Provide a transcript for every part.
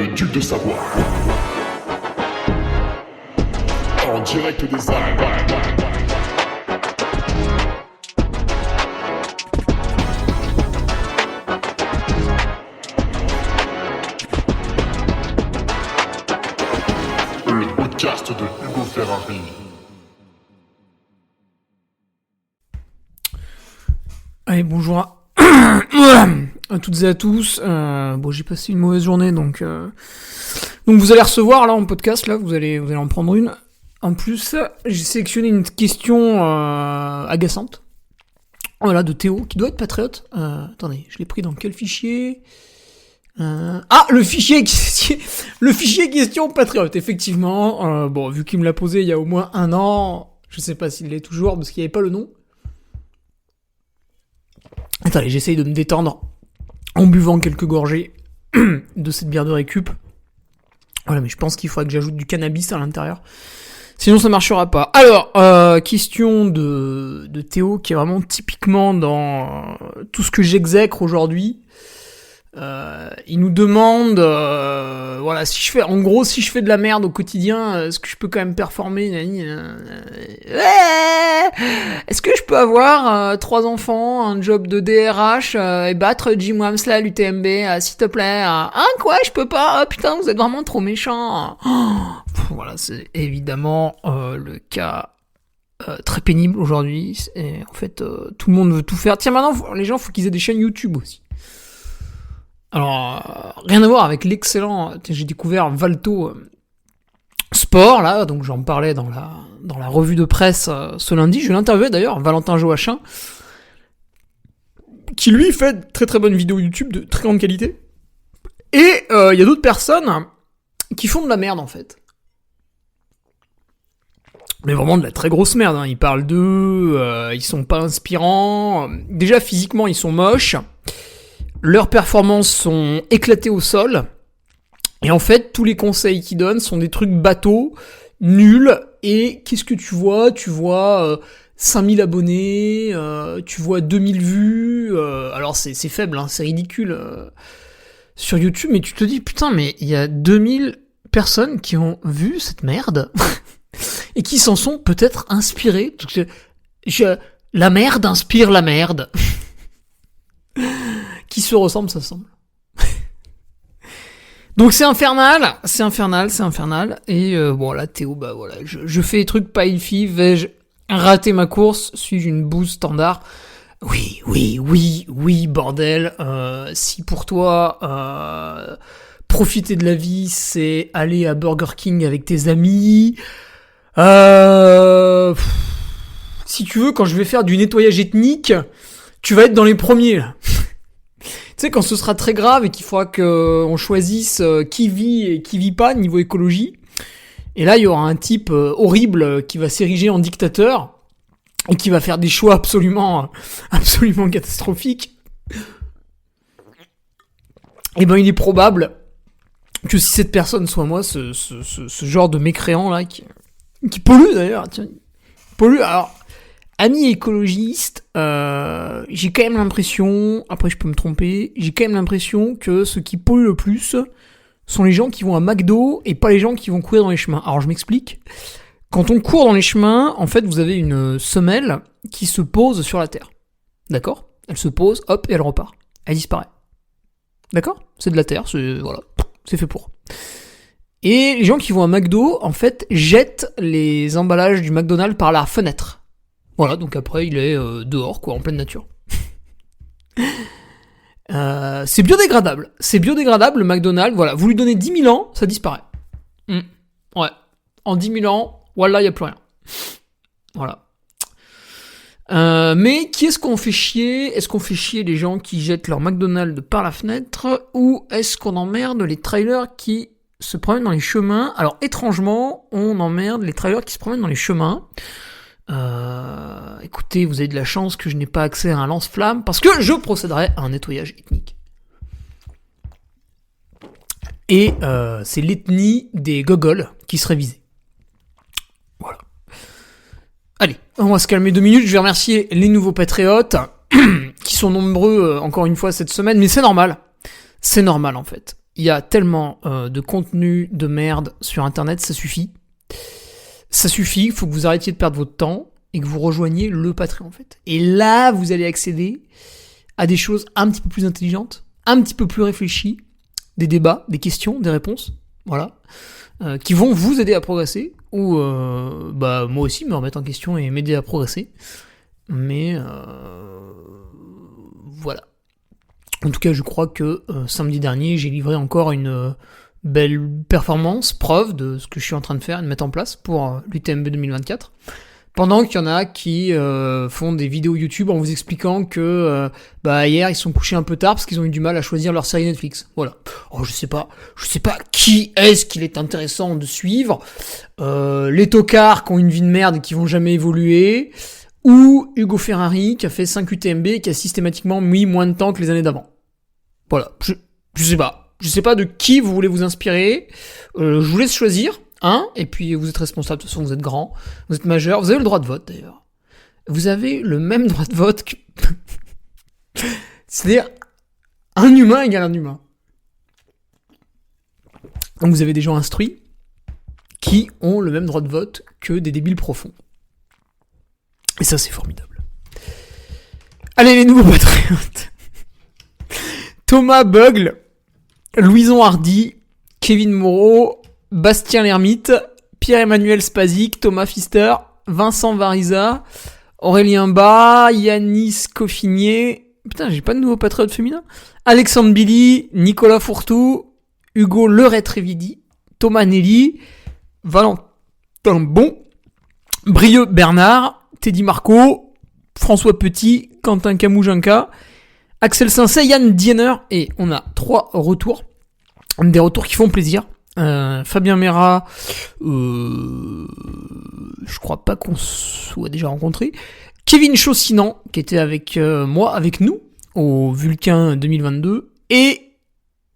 le duc de Savoie. En direct des Alpes. Le podcast de Hugo Ferrari. Allez, bonjour à toutes et à tous. Bon, j'ai passé une mauvaise journée, donc vous allez recevoir là en podcast, là, vous allez en prendre une. En plus, j'ai sélectionné une question agaçante. Voilà, de Théo, qui doit être patriote. Attendez, je l'ai pris dans quel fichier ? Le fichier question patriote, effectivement. Bon, vu qu'il me l'a posé il y a au moins un an, je sais pas s'il l'est toujours, parce qu'il n'y avait pas le nom. Attendez, j'essaye de me détendre en buvant quelques gorgées de cette bière de récup. Voilà, mais je pense qu'il faudrait que j'ajoute du cannabis à l'intérieur. Sinon, ça marchera pas. Alors, question de Théo, qui est vraiment typiquement dans tout ce que j'exècre aujourd'hui. Il nous demande, voilà, si je fais de la merde au quotidien, est-ce que je peux quand même performer, est-ce que je peux avoir 3 enfants, un job de DRH et battre Jim Wamsley à l'UTMB, s'il te plaît. Quoi, je peux pas. Putain, vous êtes vraiment trop méchants. Voilà, c'est évidemment le cas très pénible aujourd'hui. Et en fait, tout le monde veut tout faire. Tiens, maintenant, les gens, faut qu'ils aient des chaînes YouTube aussi. Alors, rien à voir avec l'excellent... J'ai découvert Valto Sport, là, donc j'en parlais dans la revue de presse ce lundi. Je l'interviewais d'ailleurs, Valentin Joachim, qui lui fait de très très bonnes vidéos YouTube de très grande qualité. Et il y a d'autres personnes qui font de la merde, en fait. Mais vraiment de la très grosse merde, hein. Ils parlent d'eux, ils sont pas inspirants. Déjà, physiquement, ils sont moches. Leurs performances sont éclatées au sol. Et en fait, tous les conseils qu'ils donnent sont des trucs bateaux, nuls. Et qu'est-ce que tu vois ? Tu vois 5000 abonnés, tu vois 2000 vues. Alors c'est faible, hein, c'est ridicule sur YouTube. Mais tu te dis, putain, mais il y a 2000 personnes qui ont vu cette merde et qui s'en sont peut-être inspirées. La merde inspire la merde. Qui se ressemble, ça semble. Donc c'est infernal. Et bon là, Théo, bah voilà, je fais des trucs pas ilfi, vais-je rater ma course, suis-je une bouse standard ? Oui, bordel. Si pour toi, profiter de la vie, c'est aller à Burger King avec tes amis, si tu veux, quand je vais faire du nettoyage ethnique, tu vas être dans les premiers, là. Tu sais, quand ce sera très grave et qu'il faudra qu'on choisisse qui vit et qui vit pas niveau écologie, et là il y aura un type horrible qui va s'ériger en dictateur et qui va faire des choix absolument catastrophiques, et ben il est probable que si cette personne soit moi, ce genre de mécréant là qui pollue d'ailleurs, tiens, pollue. Alors, amis écologistes, j'ai quand même l'impression, après je peux me tromper, j'ai quand même l'impression que ceux qui polluent le plus sont les gens qui vont à McDo et pas les gens qui vont courir dans les chemins. Alors je m'explique. Quand on court dans les chemins, en fait vous avez une semelle qui se pose sur la terre. D'accord ? Elle se pose, hop, et elle repart. Elle disparaît. D'accord ? C'est de la terre, c'est fait pour. Et les gens qui vont à McDo, en fait, jettent les emballages du McDonald's par la fenêtre. Voilà, donc après, il est dehors, quoi, en pleine nature. C'est biodégradable. Le McDonald's, voilà. Vous lui donnez 10 000 ans, ça disparaît. Ouais. En 10 000 ans, voilà, il n'y a plus rien. Voilà. Mais qui est-ce qu'on fait chier ? Est-ce qu'on fait chier les gens qui jettent leur McDonald's par la fenêtre ? Ou est-ce qu'on emmerde les trailers qui se promènent dans les chemins ? Alors, étrangement, on emmerde les trailers qui se promènent dans les chemins. Écoutez, vous avez de la chance que je n'ai pas accès à un lance-flamme parce que je procéderai à un nettoyage ethnique. Et c'est l'ethnie des gogols qui serait visée. Voilà. Allez, on va se calmer 2 minutes. Je vais remercier les nouveaux patriotes qui sont nombreux encore une fois cette semaine, mais c'est normal. C'est normal en fait. il y a tellement de contenu de merde sur Internet, ça suffit. Ça suffit, il faut que vous arrêtiez de perdre votre temps et que vous rejoigniez le Patreon, en fait. Et là, vous allez accéder à des choses un petit peu plus intelligentes, un petit peu plus réfléchies, des débats, des questions, des réponses, voilà, qui vont vous aider à progresser, ou moi aussi me remettre en question et m'aider à progresser. Mais voilà. En tout cas, je crois que samedi dernier, j'ai livré encore une belle performance, preuve de ce que je suis en train de faire et de mettre en place pour l'UTMB 2024. Pendant qu'il y en a qui font des vidéos YouTube en vous expliquant que hier ils sont couchés un peu tard parce qu'ils ont eu du mal à choisir leur série Netflix. Voilà. Oh, je sais pas qui est-ce qu'il est intéressant de suivre. Les tocards qui ont une vie de merde et qui vont jamais évoluer, ou Hugo Ferrari qui a fait 5 UTMB et qui a systématiquement mis moins de temps que les années d'avant. Voilà. Je sais pas. Je sais pas de qui vous voulez vous inspirer. Je vous laisse choisir. Et puis vous êtes responsable, de toute façon vous êtes grand, vous êtes majeur, vous avez le droit de vote d'ailleurs. Vous avez le même droit de vote que... C'est-à-dire, un humain égale un humain. Donc vous avez des gens instruits qui ont le même droit de vote que des débiles profonds. Et ça c'est formidable. Allez les nouveaux patriotes. Thomas Bugle, Louison Hardy, Kevin Moreau, Bastien Lermite, Pierre-Emmanuel Spazic, Thomas Pfister, Vincent Variza, Aurélien Bas, Yanis Coffinier, putain j'ai pas de nouveaux patriotes féminins, Alexandre Billy, Nicolas Fourtou, Hugo Leray-Trévidi, Thomas Nelly, Valentin Bon, Brieux Bernard, Teddy Marco, François Petit, Quentin Kamoujanka, Axel Sincet, Yann Diener, et on a 3 retours, des retours qui font plaisir. Fabien Mera, je crois pas qu'on soit déjà rencontré. Kevin Chaussinan, qui était avec nous, au Vulcain 2022, et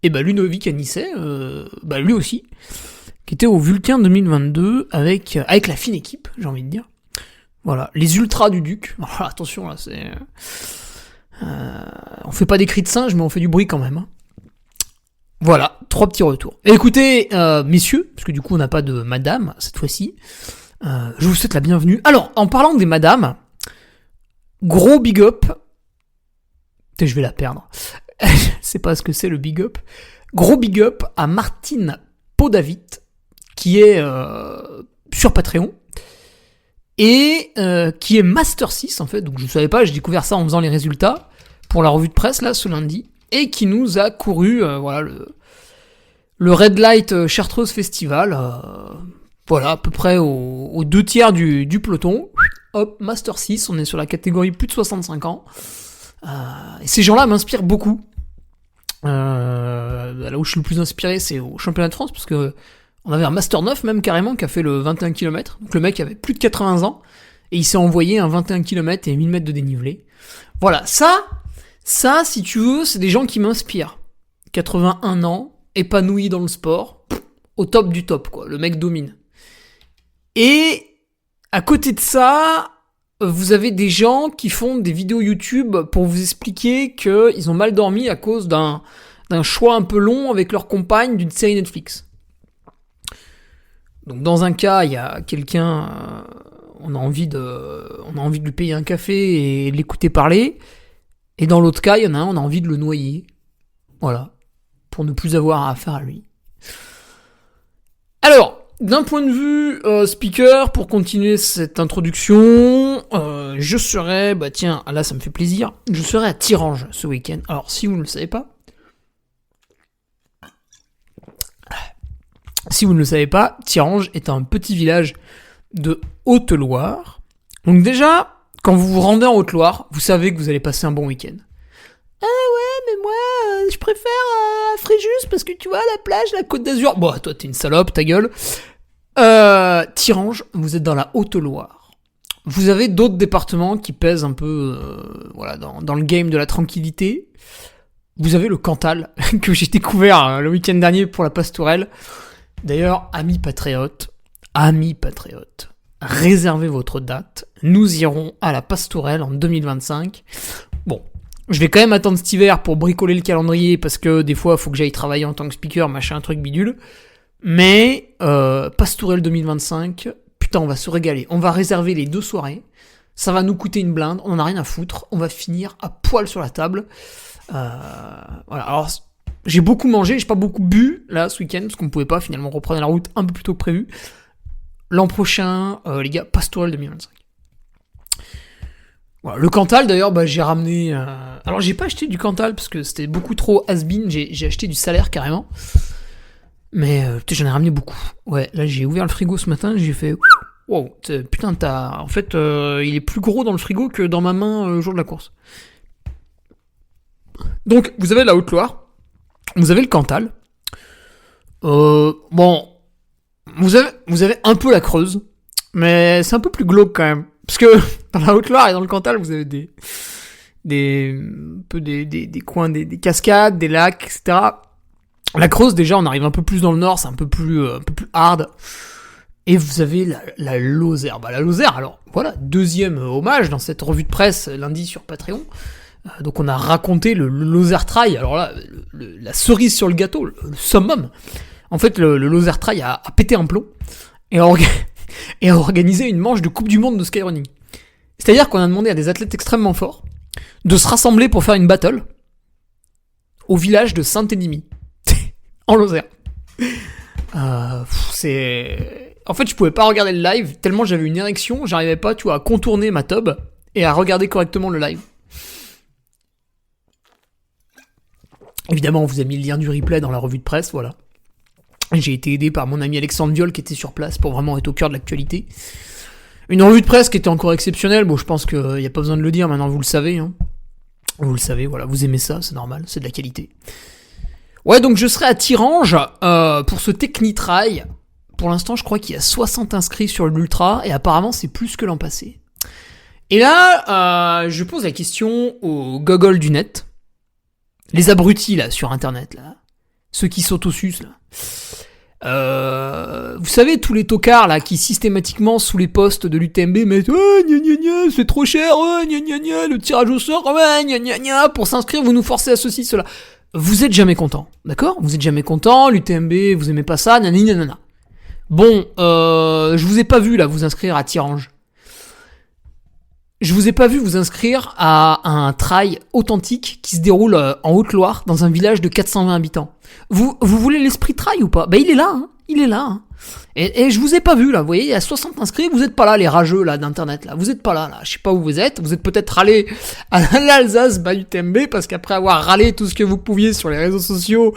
Ludovic Anisset, lui aussi, qui était au Vulcain 2022 avec la fine équipe, j'ai envie de dire. Voilà, les ultras du Duc. Alors, attention là, c'est, on fait pas des cris de singe, mais on fait du bruit quand même. Hein. Voilà, 3 petits retours. Et écoutez, messieurs, parce que du coup on n'a pas de madame cette fois-ci, je vous souhaite la bienvenue. Alors, en parlant des madames, gros big up. Putain, je vais la perdre. Je sais pas ce que c'est le big up. Gros big up à Martine Podavit, qui est sur Patreon, et qui est Master 6 en fait. Donc je ne savais pas, j'ai découvert ça en faisant les résultats pour la revue de presse là ce lundi. Et qui nous a couru le Red Light Chartreuse Festival, à peu près aux 2/3 du peloton. Hop, Master 6, on est sur la catégorie plus de 65 ans. Et ces gens-là m'inspirent beaucoup. Là où je suis le plus inspiré, c'est au championnat de France, parce que on avait un Master 9 même carrément, qui a fait le 21 km. Donc le mec avait plus de 80 ans, et il s'est envoyé un 21 km et 1000 mètres de dénivelé. Voilà, ça, si tu veux, c'est des gens qui m'inspirent. 81 ans, épanoui dans le sport, au top du top, quoi. Le mec domine. Et à côté de ça, vous avez des gens qui font des vidéos YouTube pour vous expliquer qu'ils ont mal dormi à cause d'un choix un peu long avec leur compagne d'une série Netflix. Donc dans un cas, il y a quelqu'un, on a envie de lui payer un café et de l'écouter parler. Et dans l'autre cas, il y en a un, on a envie de le noyer. Voilà. Pour ne plus avoir affaire à lui. Alors, d'un point de vue speaker, pour continuer cette introduction, je serai, là ça me fait plaisir, je serai à Thirange ce week-end. Alors, si vous ne le savez pas, Thirange est un petit village de Haute-Loire. Donc déjà, quand vous vous rendez en Haute-Loire, vous savez que vous allez passer un bon week-end. Ah ouais, mais moi, je préfère Fréjus parce que tu vois, la plage, la Côte d'Azur. Bon, toi, t'es une salope, ta gueule. Thirange, vous êtes dans la Haute-Loire. Vous avez d'autres départements qui pèsent un peu dans le game de la tranquillité. Vous avez le Cantal, que j'ai découvert le week-end dernier pour la Pastourelle. D'ailleurs, amis patriotes, réservez votre date. Nous irons à la Pastourelle en 2025. Bon, Je vais quand même attendre cet hiver pour bricoler le calendrier parce que des fois, il faut que j'aille travailler en tant que speaker, machin, truc bidule. Mais Pastourelle 2025, putain, on va se régaler. On va réserver les 2 soirées. Ça va nous coûter une blinde, on en a rien à foutre. On va finir à poil sur la table. Voilà. Alors, j'ai beaucoup mangé, j'ai pas beaucoup bu là ce week-end parce qu'on pouvait pas. Finalement, on reprenait la route un peu plus tôt que prévu. L'an prochain, les gars, Pastourelle 2025. Voilà, le Cantal d'ailleurs, j'ai ramené. Alors j'ai pas acheté du Cantal parce que c'était beaucoup trop has-been. J'ai acheté du Salaire carrément. Mais j'en ai ramené beaucoup. Ouais, là j'ai ouvert le frigo ce matin, j'ai fait. Wow, putain, en fait, il est plus gros dans le frigo que dans ma main le jour de la course. Donc vous avez la Haute-Loire, vous avez le Cantal. Bon, vous avez un peu la Creuse, mais c'est un peu plus glauque quand même. Parce que dans la Haute-Loire et dans le Cantal, vous avez des coins, des cascades, des lacs, etc. La Creuse, déjà, on arrive un peu plus dans le nord, c'est un peu plus hard. Et vous avez la Lozère. La Lozère, alors, voilà, 2e hommage dans cette revue de presse lundi sur Patreon. Donc on a raconté le Lozère Trail. Alors là, la cerise sur le gâteau, le summum. En fait, le Lozère Trail a pété un plomb. Et a organisé une manche de Coupe du Monde de skyrunning. C'est-à-dire qu'on a demandé à des athlètes extrêmement forts de se rassembler pour faire une battle au village de Saint-Énimie, en Lozère. En fait, je pouvais pas regarder le live, tellement j'avais une érection, j'arrivais pas, à contourner ma tub et à regarder correctement le live. Évidemment, on vous a mis le lien du replay dans la revue de presse, voilà. J'ai été aidé par mon ami Alexandre Viol qui était sur place pour vraiment être au cœur de l'actualité. Une revue de presse qui était encore exceptionnelle. Bon, je pense qu'il n'y a pas besoin de le dire, maintenant vous le savez. Hein. Vous le savez, voilà, vous aimez ça, c'est normal, c'est de la qualité. Ouais, donc je serai à Tirange pour ce Technitrail. Pour l'instant, je crois qu'il y a 60 inscrits sur l'Ultra et apparemment c'est plus que l'an passé. Et là, je pose la question aux gogoles du net. Les abrutis là, sur internet, là. Ceux qui s'autosucent là. Vous savez, tous les tocards là qui systématiquement sous les posts de l'UTMB mettent gna gna gna, c'est trop cher, gna gna gna, le tirage au sort, gna gna gna, pour s'inscrire vous nous forcez à ceci, cela. Vous êtes jamais content, d'accord? Vous êtes jamais content, l'UTMB, vous aimez pas ça, nanani nanana. Bon, je vous ai pas vu là vous inscrire à Tirange. Je vous ai pas vu vous inscrire à un trail authentique qui se déroule en Haute-Loire dans un village de 420 habitants. Vous voulez l'esprit trail ou pas? Il est là, hein. Il est là. Hein. Et je vous ai pas vu là, vous voyez, il y a 60 inscrits, vous êtes pas là les rageux là d'internet là, vous êtes pas là, je sais pas où vous êtes peut-être râlé à l'Alsace UTMB parce qu'après avoir râlé tout ce que vous pouviez sur les réseaux sociaux,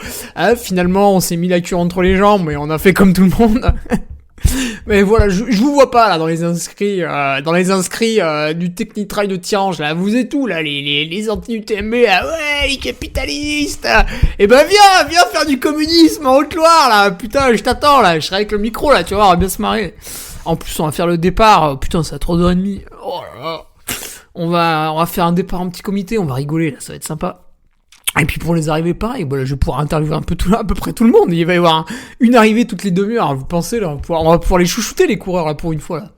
finalement on s'est mis la queue entre les jambes et on a fait comme tout le monde. Mais voilà, je vous vois pas là dans les inscrits du Technitrail de Tirange là. Vous êtes où là les anti-UTMB là? Ouais, les capitalistes. Et viens faire du communisme en Haute-Loire là. Putain, je t'attends là. Je serai avec le micro là, tu vois, on va bien se marrer. En plus, on va faire le départ. Putain, c'est à 3h30. Oh là là. On va faire un départ en petit comité. On va rigoler là, ça va être sympa. Et puis pour les arrivées, pareil, je vais pouvoir interviewer à peu près tout le monde. Il va y avoir une arrivée toutes les demi-heures. Vous pensez là, on va pouvoir les chouchouter les coureurs là pour une fois là.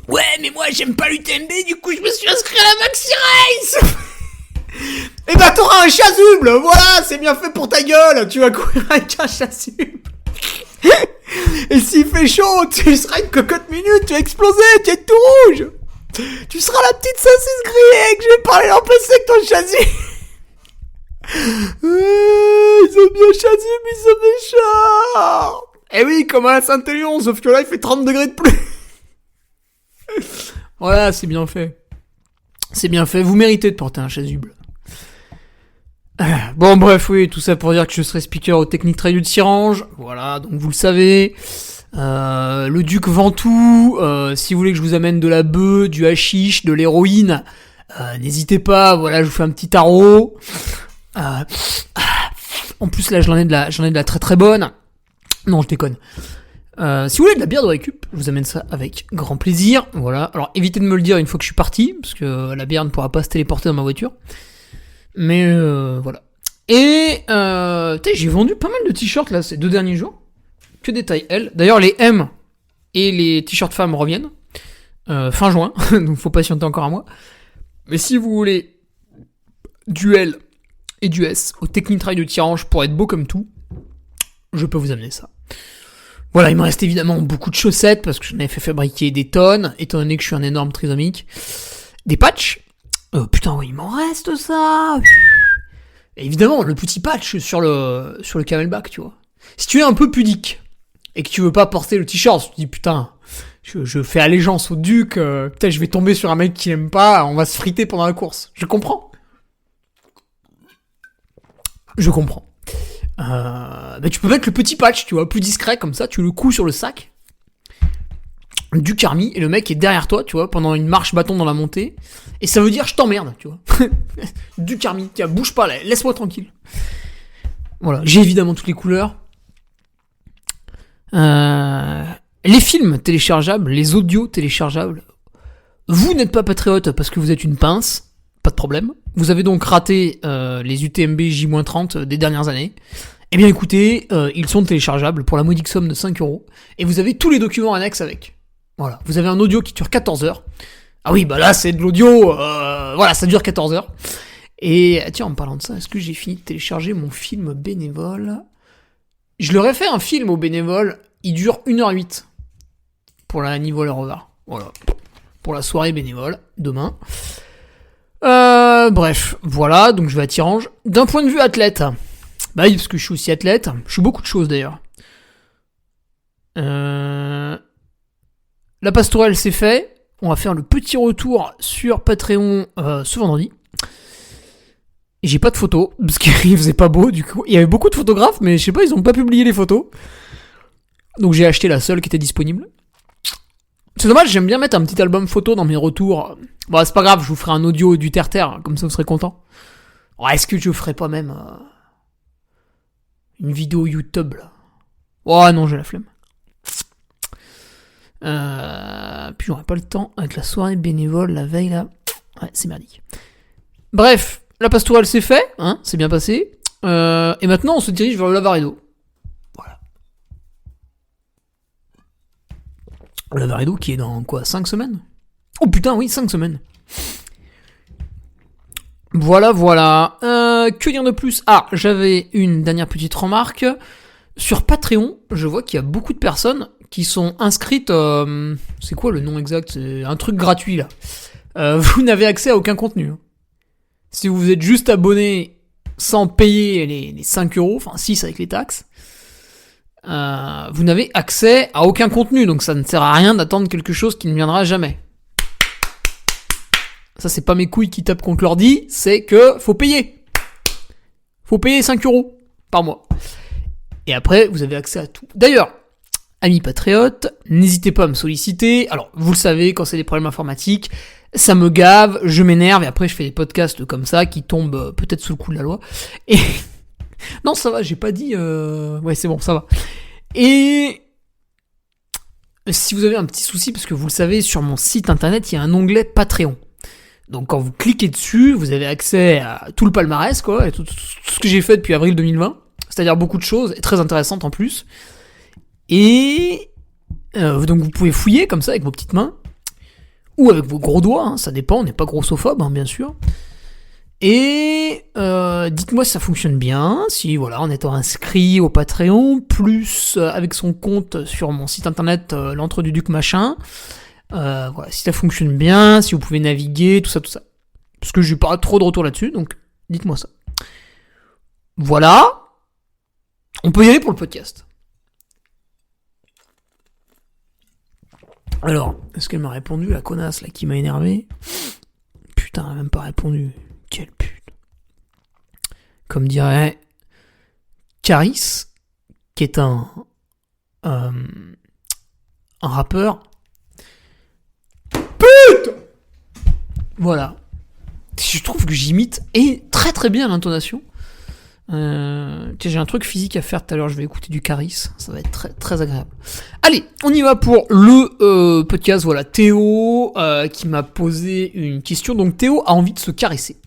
Ouais, mais moi j'aime pas l'UTMB, du coup je me suis inscrit à la Maxi Race. Et t'auras un chasuble, voilà, c'est bien fait pour ta gueule. Tu vas courir avec un chasuble. Et s'il fait chaud, tu seras une cocotte minute, tu vas exploser, tu es tout rouge. Tu seras la petite saucisse grillée que je vais parler l'empêcher avec ton chasuble. Ils ont bien chasuble, ils ont méchants. Eh oui, comme à la Saint-Élion, sauf que là il fait 30 degrés de plus. Voilà, c'est bien fait. C'est bien fait, vous méritez de porter un chasuble. Bon bref, oui, tout ça pour dire que je serai speaker au Technitrail de Tirange. Voilà, donc vous le savez. Le Duc Ventoux, si vous voulez que je vous amène de la bœuf, du hashish, de l'héroïne, n'hésitez pas, voilà, je vous fais un petit tarot. En plus là j'en ai de la très très bonne. Non, je déconne. Si vous voulez de la bière de récup, je vous amène ça avec grand plaisir. Voilà, alors évitez de me le dire une fois que je suis parti, parce que la bière ne pourra pas se téléporter dans ma voiture. Mais voilà. Et j'ai vendu pas mal de t-shirts là ces 2 derniers jours. Que des tailles L. D'ailleurs, les M et les t-shirts femmes reviennent. fin juin, donc faut patienter encore un mois. Mais si vous voulez du L et du S au Technitrail de Tirange pour être beau comme tout, je peux vous amener ça. Voilà, il me reste évidemment beaucoup de chaussettes parce que j'en avais fait fabriquer des tonnes, étant donné que je suis un énorme trisomique. Des patchs. Putain, oui, il m'en reste ça. Et évidemment, le petit patch sur le camelback, tu vois. Si tu es un peu pudique et que tu veux pas porter le t-shirt, tu te dis putain, je fais allégeance au duc, putain, je vais tomber sur un mec qui aime pas, on va se friter pendant la course. Je comprends. Je comprends. Bah tu peux mettre le petit patch, tu vois, plus discret comme ça, tu le couds sur le sac du Carmi et le mec est derrière toi, tu vois, pendant une marche bâton dans la montée, et ça veut dire je t'emmerde, tu vois. Du Carmi, tiens, bouge pas là, laisse-moi tranquille. Voilà, j'ai évidemment toutes les couleurs. Les films téléchargeables, les audios téléchargeables. Vous n'êtes pas patriote parce que vous êtes une pince, pas de problème. Vous avez donc raté les UTMB J-30 des dernières années. Eh bien écoutez, ils sont téléchargeables pour la modique somme de 5€. Et vous avez tous les documents annexes avec. Voilà, vous avez un audio qui dure 14 heures. Ah oui, bah là c'est de l'audio, voilà, ça dure 14 heures. Et tiens, en parlant de ça, est-ce que j'ai fini de télécharger mon film bénévole ? Je leur ai fait un film au bénévole, il dure 1h08 pour la Nivole Rover. Voilà, pour la soirée bénévole, demain. Bref, voilà, donc je vais à Tirange. D'un point de vue athlète, bah oui, parce que je suis aussi athlète, je suis beaucoup de choses d'ailleurs. La pastourelle c'est fait, on va faire le petit retour sur Patreon ce vendredi. Et j'ai pas de photos, parce qu'il faisait pas beau du coup. Il y avait beaucoup de photographes, mais je sais pas, ils ont pas publié les photos. Donc j'ai acheté la seule qui était disponible. C'est dommage, j'aime bien mettre un petit album photo dans mes retours. Bon, c'est pas grave, je vous ferai un audio du terre-terre, comme ça vous serez content. Oh, est-ce que je ferai pas même une vidéo YouTube là ? Oh non, j'ai la flemme. Puis j'aurai pas le temps avec la soirée bénévole la veille là. Ouais, c'est merdique. Bref, la pastourelle c'est fait, hein, c'est bien passé. Et maintenant on se dirige vers le Lavaredo. Voilà. Le Lavaredo qui est dans quoi, 5 semaines ? Oh putain, oui, 5 semaines. Voilà. Que dire de plus ? Ah, j'avais une dernière petite remarque. Sur Patreon, je vois qu'il y a beaucoup de personnes qui sont inscrites... c'est quoi le nom exact ? C'est un truc gratuit, là. Vous n'avez accès à aucun contenu. Si vous êtes juste abonné sans payer les 5€, enfin 6 avec les taxes, vous n'avez accès à aucun contenu. Donc ça ne sert à rien d'attendre quelque chose qui ne viendra jamais. Ça, c'est pas mes couilles qui tapent contre l'ordi, c'est que faut payer. Faut payer 5€ par mois. Et après, vous avez accès à tout. D'ailleurs, amis patriotes, n'hésitez pas à me solliciter. Alors, vous le savez, quand c'est des problèmes informatiques, ça me gave, je m'énerve, et après je fais des podcasts comme ça qui tombent peut-être sous le coup de la loi. Et non, ça va, j'ai pas dit... Ouais, c'est bon, ça va. Et si vous avez un petit souci, parce que vous le savez, sur mon site internet, il y a un onglet Patreon. Donc quand vous cliquez dessus, vous avez accès à tout le palmarès, quoi, et tout ce que j'ai fait depuis avril 2020. C'est-à-dire beaucoup de choses, et très intéressantes en plus. Et donc vous pouvez fouiller comme ça avec vos petites mains, ou avec vos gros doigts, hein, ça dépend, on n'est pas grossophobe, hein, bien sûr. Et dites-moi si ça fonctionne bien, si voilà, en étant inscrit au Patreon, plus avec son compte sur mon site internet, l'entre du duc machin, voilà, si ça fonctionne bien, si vous pouvez naviguer, tout ça. Parce que j'ai pas trop de retour là-dessus, donc dites-moi ça. Voilà, on peut y aller pour le podcast. Alors, est-ce qu'elle m'a répondu, la connasse là qui m'a énervé ? Putain, elle m'a même pas répondu. Quelle pute. Comme dirait Caris, qui est un rappeur. Pute ! Voilà. Je trouve que j'imite et très très bien l'intonation. J'ai un truc physique à faire tout à l'heure, je vais écouter du Caris, ça va être très, très agréable. Allez, on y va pour le podcast. Voilà, Théo qui m'a posé une question. Donc Théo a envie de se caresser.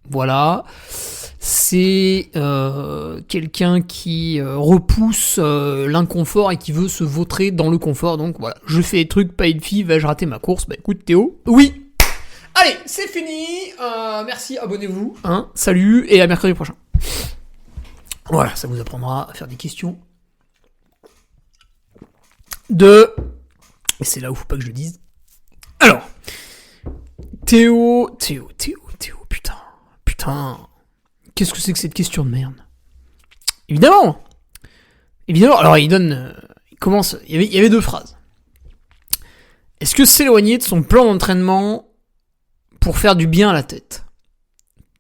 Voilà, c'est quelqu'un qui repousse l'inconfort et qui veut se vautrer dans le confort. Donc voilà, je fais des trucs, pas une fille, vais-je rater ma course? Bah écoute Théo, oui. Allez, c'est fini. Merci, abonnez-vous. Hein, salut et à mercredi prochain. Voilà, ça vous apprendra à faire des questions. Et c'est là où faut pas que je le dise. Alors, Théo, putain. Qu'est-ce que c'est que cette question de merde? Évidemment. Alors il commence. Il y avait 2 phrases. Est-ce que s'éloigner de son plan d'entraînement pour faire du bien à la tête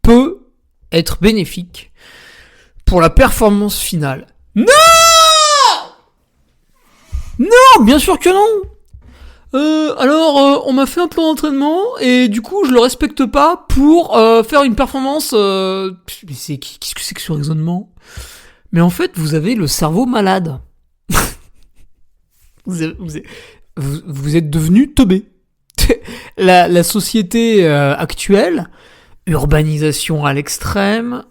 peut être bénéfique pour la performance finale? Non, bien sûr que non. On m'a fait un plan d'entraînement et du coup je le respecte pas pour faire une performance. Qu'est-ce que c'est que ce raisonnement? Mais en fait, vous avez le cerveau malade. vous êtes devenu teubé. La société actuelle, urbanisation à l'extrême,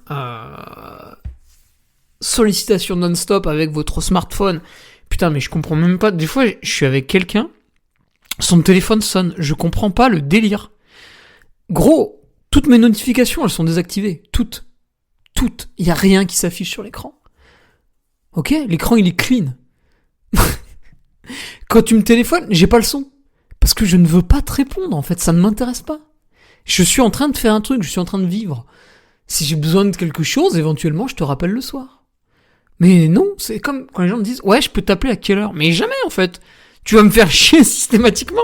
sollicitation non-stop avec votre smartphone. Putain, mais je comprends même pas. Des fois, je suis avec quelqu'un. Son téléphone sonne, je comprends pas le délire. Gros, toutes mes notifications, elles sont désactivées. Toutes. Il y a rien qui s'affiche sur l'écran. Ok, l'écran il est clean. Quand tu me téléphones, j'ai pas le son. Parce que je ne veux pas te répondre, en fait, ça ne m'intéresse pas. Je suis en train de faire un truc, je suis en train de vivre. Si j'ai besoin de quelque chose, éventuellement, je te rappelle le soir. Mais non, c'est comme quand les gens me disent « Ouais, je peux t'appeler à quelle heure ?» Mais jamais, en fait. Tu vas me faire chier systématiquement.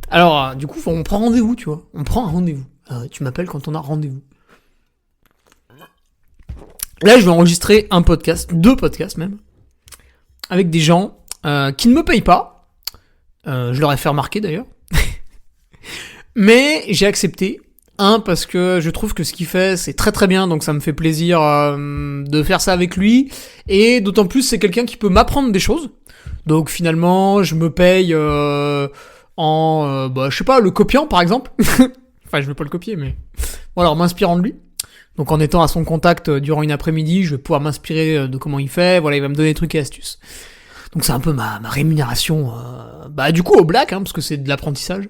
Alors, du coup, on prend rendez-vous, tu vois. On prend un rendez-vous. Tu m'appelles quand on a rendez-vous. Là, je vais enregistrer un podcast, 2 podcasts même, avec des gens qui ne me payent pas. Je leur ai fait remarquer d'ailleurs. Mais j'ai accepté. Parce que je trouve que ce qu'il fait, c'est très très bien, donc ça me fait plaisir de faire ça avec lui. Et d'autant plus, c'est quelqu'un qui peut m'apprendre des choses. Donc finalement, je me paye je sais pas, le copiant par exemple. Enfin, je vais pas le copier, mais voilà, en m'inspirant de lui. Donc en étant à son contact durant une après-midi, je vais pouvoir m'inspirer de comment il fait. Voilà, il va me donner des trucs et astuces. Donc c'est un peu ma rémunération, du coup au black, parce que c'est de l'apprentissage.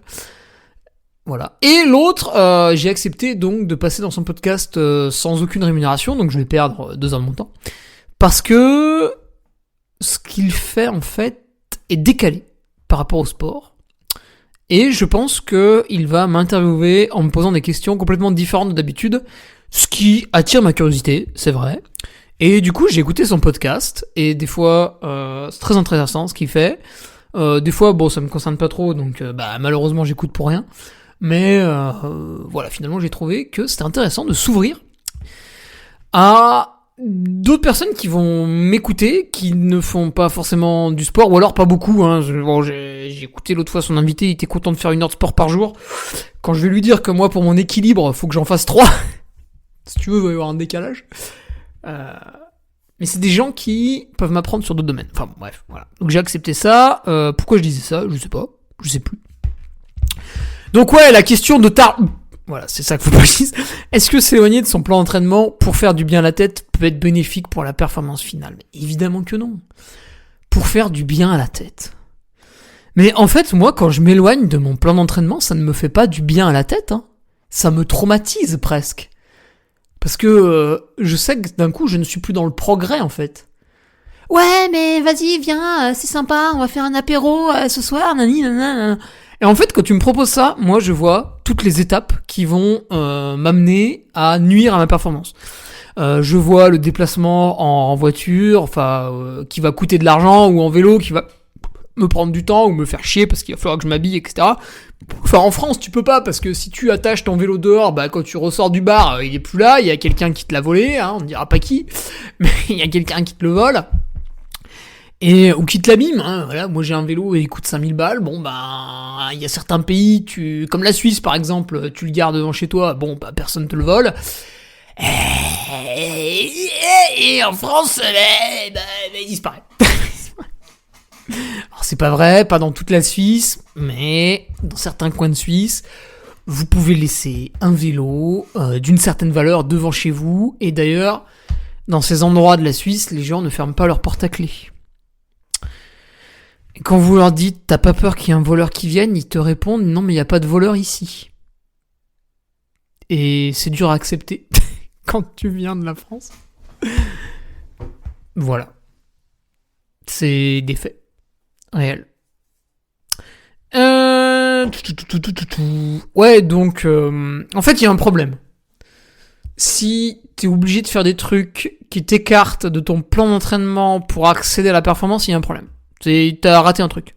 Voilà. Et l'autre, j'ai accepté donc de passer dans son podcast sans aucune rémunération, donc je vais perdre 2 ans de mon temps. Parce que ce qu'il fait en fait est décalé par rapport au sport. Et je pense qu'il va m'interviewer en me posant des questions complètement différentes d'habitude, ce qui attire ma curiosité, c'est vrai. Et du coup, j'ai écouté son podcast, et des fois, c'est très intéressant ce qu'il fait. Des fois, ça me concerne pas trop, donc malheureusement, j'écoute pour rien. Mais voilà, finalement, j'ai trouvé que c'était intéressant de s'ouvrir à d'autres personnes qui vont m'écouter, qui ne font pas forcément du sport, ou alors pas beaucoup. J'ai écouté l'autre fois son invité, il était content de faire 1 heure de sport par jour. Quand je vais lui dire que moi, pour mon équilibre, faut que j'en fasse 3, si tu veux, il va y avoir un décalage. Mais c'est des gens qui peuvent m'apprendre sur d'autres domaines. Enfin bon, bref, voilà. Donc j'ai accepté ça. Pourquoi je disais ça? Je sais pas. Je sais plus. Donc ouais, la question de voilà, c'est ça qu'il faut pas que je dise. Est-ce que s'éloigner de son plan d'entraînement pour faire du bien à la tête peut être bénéfique pour la performance finale? Mais évidemment que non. Pour faire du bien à la tête. Mais en fait, moi, quand je m'éloigne de mon plan d'entraînement, ça ne me fait pas du bien à la tête. Ça me traumatise presque. Parce que je sais que d'un coup, je ne suis plus dans le progrès, en fait. Ouais, mais vas-y, viens, c'est sympa, on va faire un apéro ce soir, nani, nanana. Et en fait, quand tu me proposes ça, moi, je vois toutes les étapes qui vont m'amener à nuire à ma performance. Je vois le déplacement en voiture, qui va coûter de l'argent, ou en vélo, qui va me prendre du temps, ou me faire chier parce qu'il va falloir que je m'habille, etc. Enfin, en France, tu peux pas, parce que si tu attaches ton vélo dehors, quand tu ressors du bar, il est plus là, il y a quelqu'un qui te l'a volé, on ne dira pas qui, mais il y a quelqu'un qui te le vole. Ou qui te l'abîme, voilà, moi j'ai un vélo et il coûte 5000 balles, il y a certains pays, comme la Suisse par exemple, tu le gardes devant chez toi, personne te le vole. Et en France, il disparaît. Alors c'est pas vrai, pas dans toute la Suisse, mais dans certains coins de Suisse, vous pouvez laisser un vélo d'une certaine valeur devant chez vous. Et d'ailleurs, dans ces endroits de la Suisse, les gens ne ferment pas leur porte à clé. Et quand vous leur dites « t'as pas peur qu'il y ait un voleur qui vienne ?» ils te répondent « non mais il n'y a pas de voleur ici ». Et c'est dur à accepter quand tu viens de la France. Voilà. C'est des faits réels. Ouais, donc... en fait, il y a un problème. Si t'es obligé de faire des trucs qui t'écartent de ton plan d'entraînement pour accéder à la performance, il y a un problème. T'as raté un truc.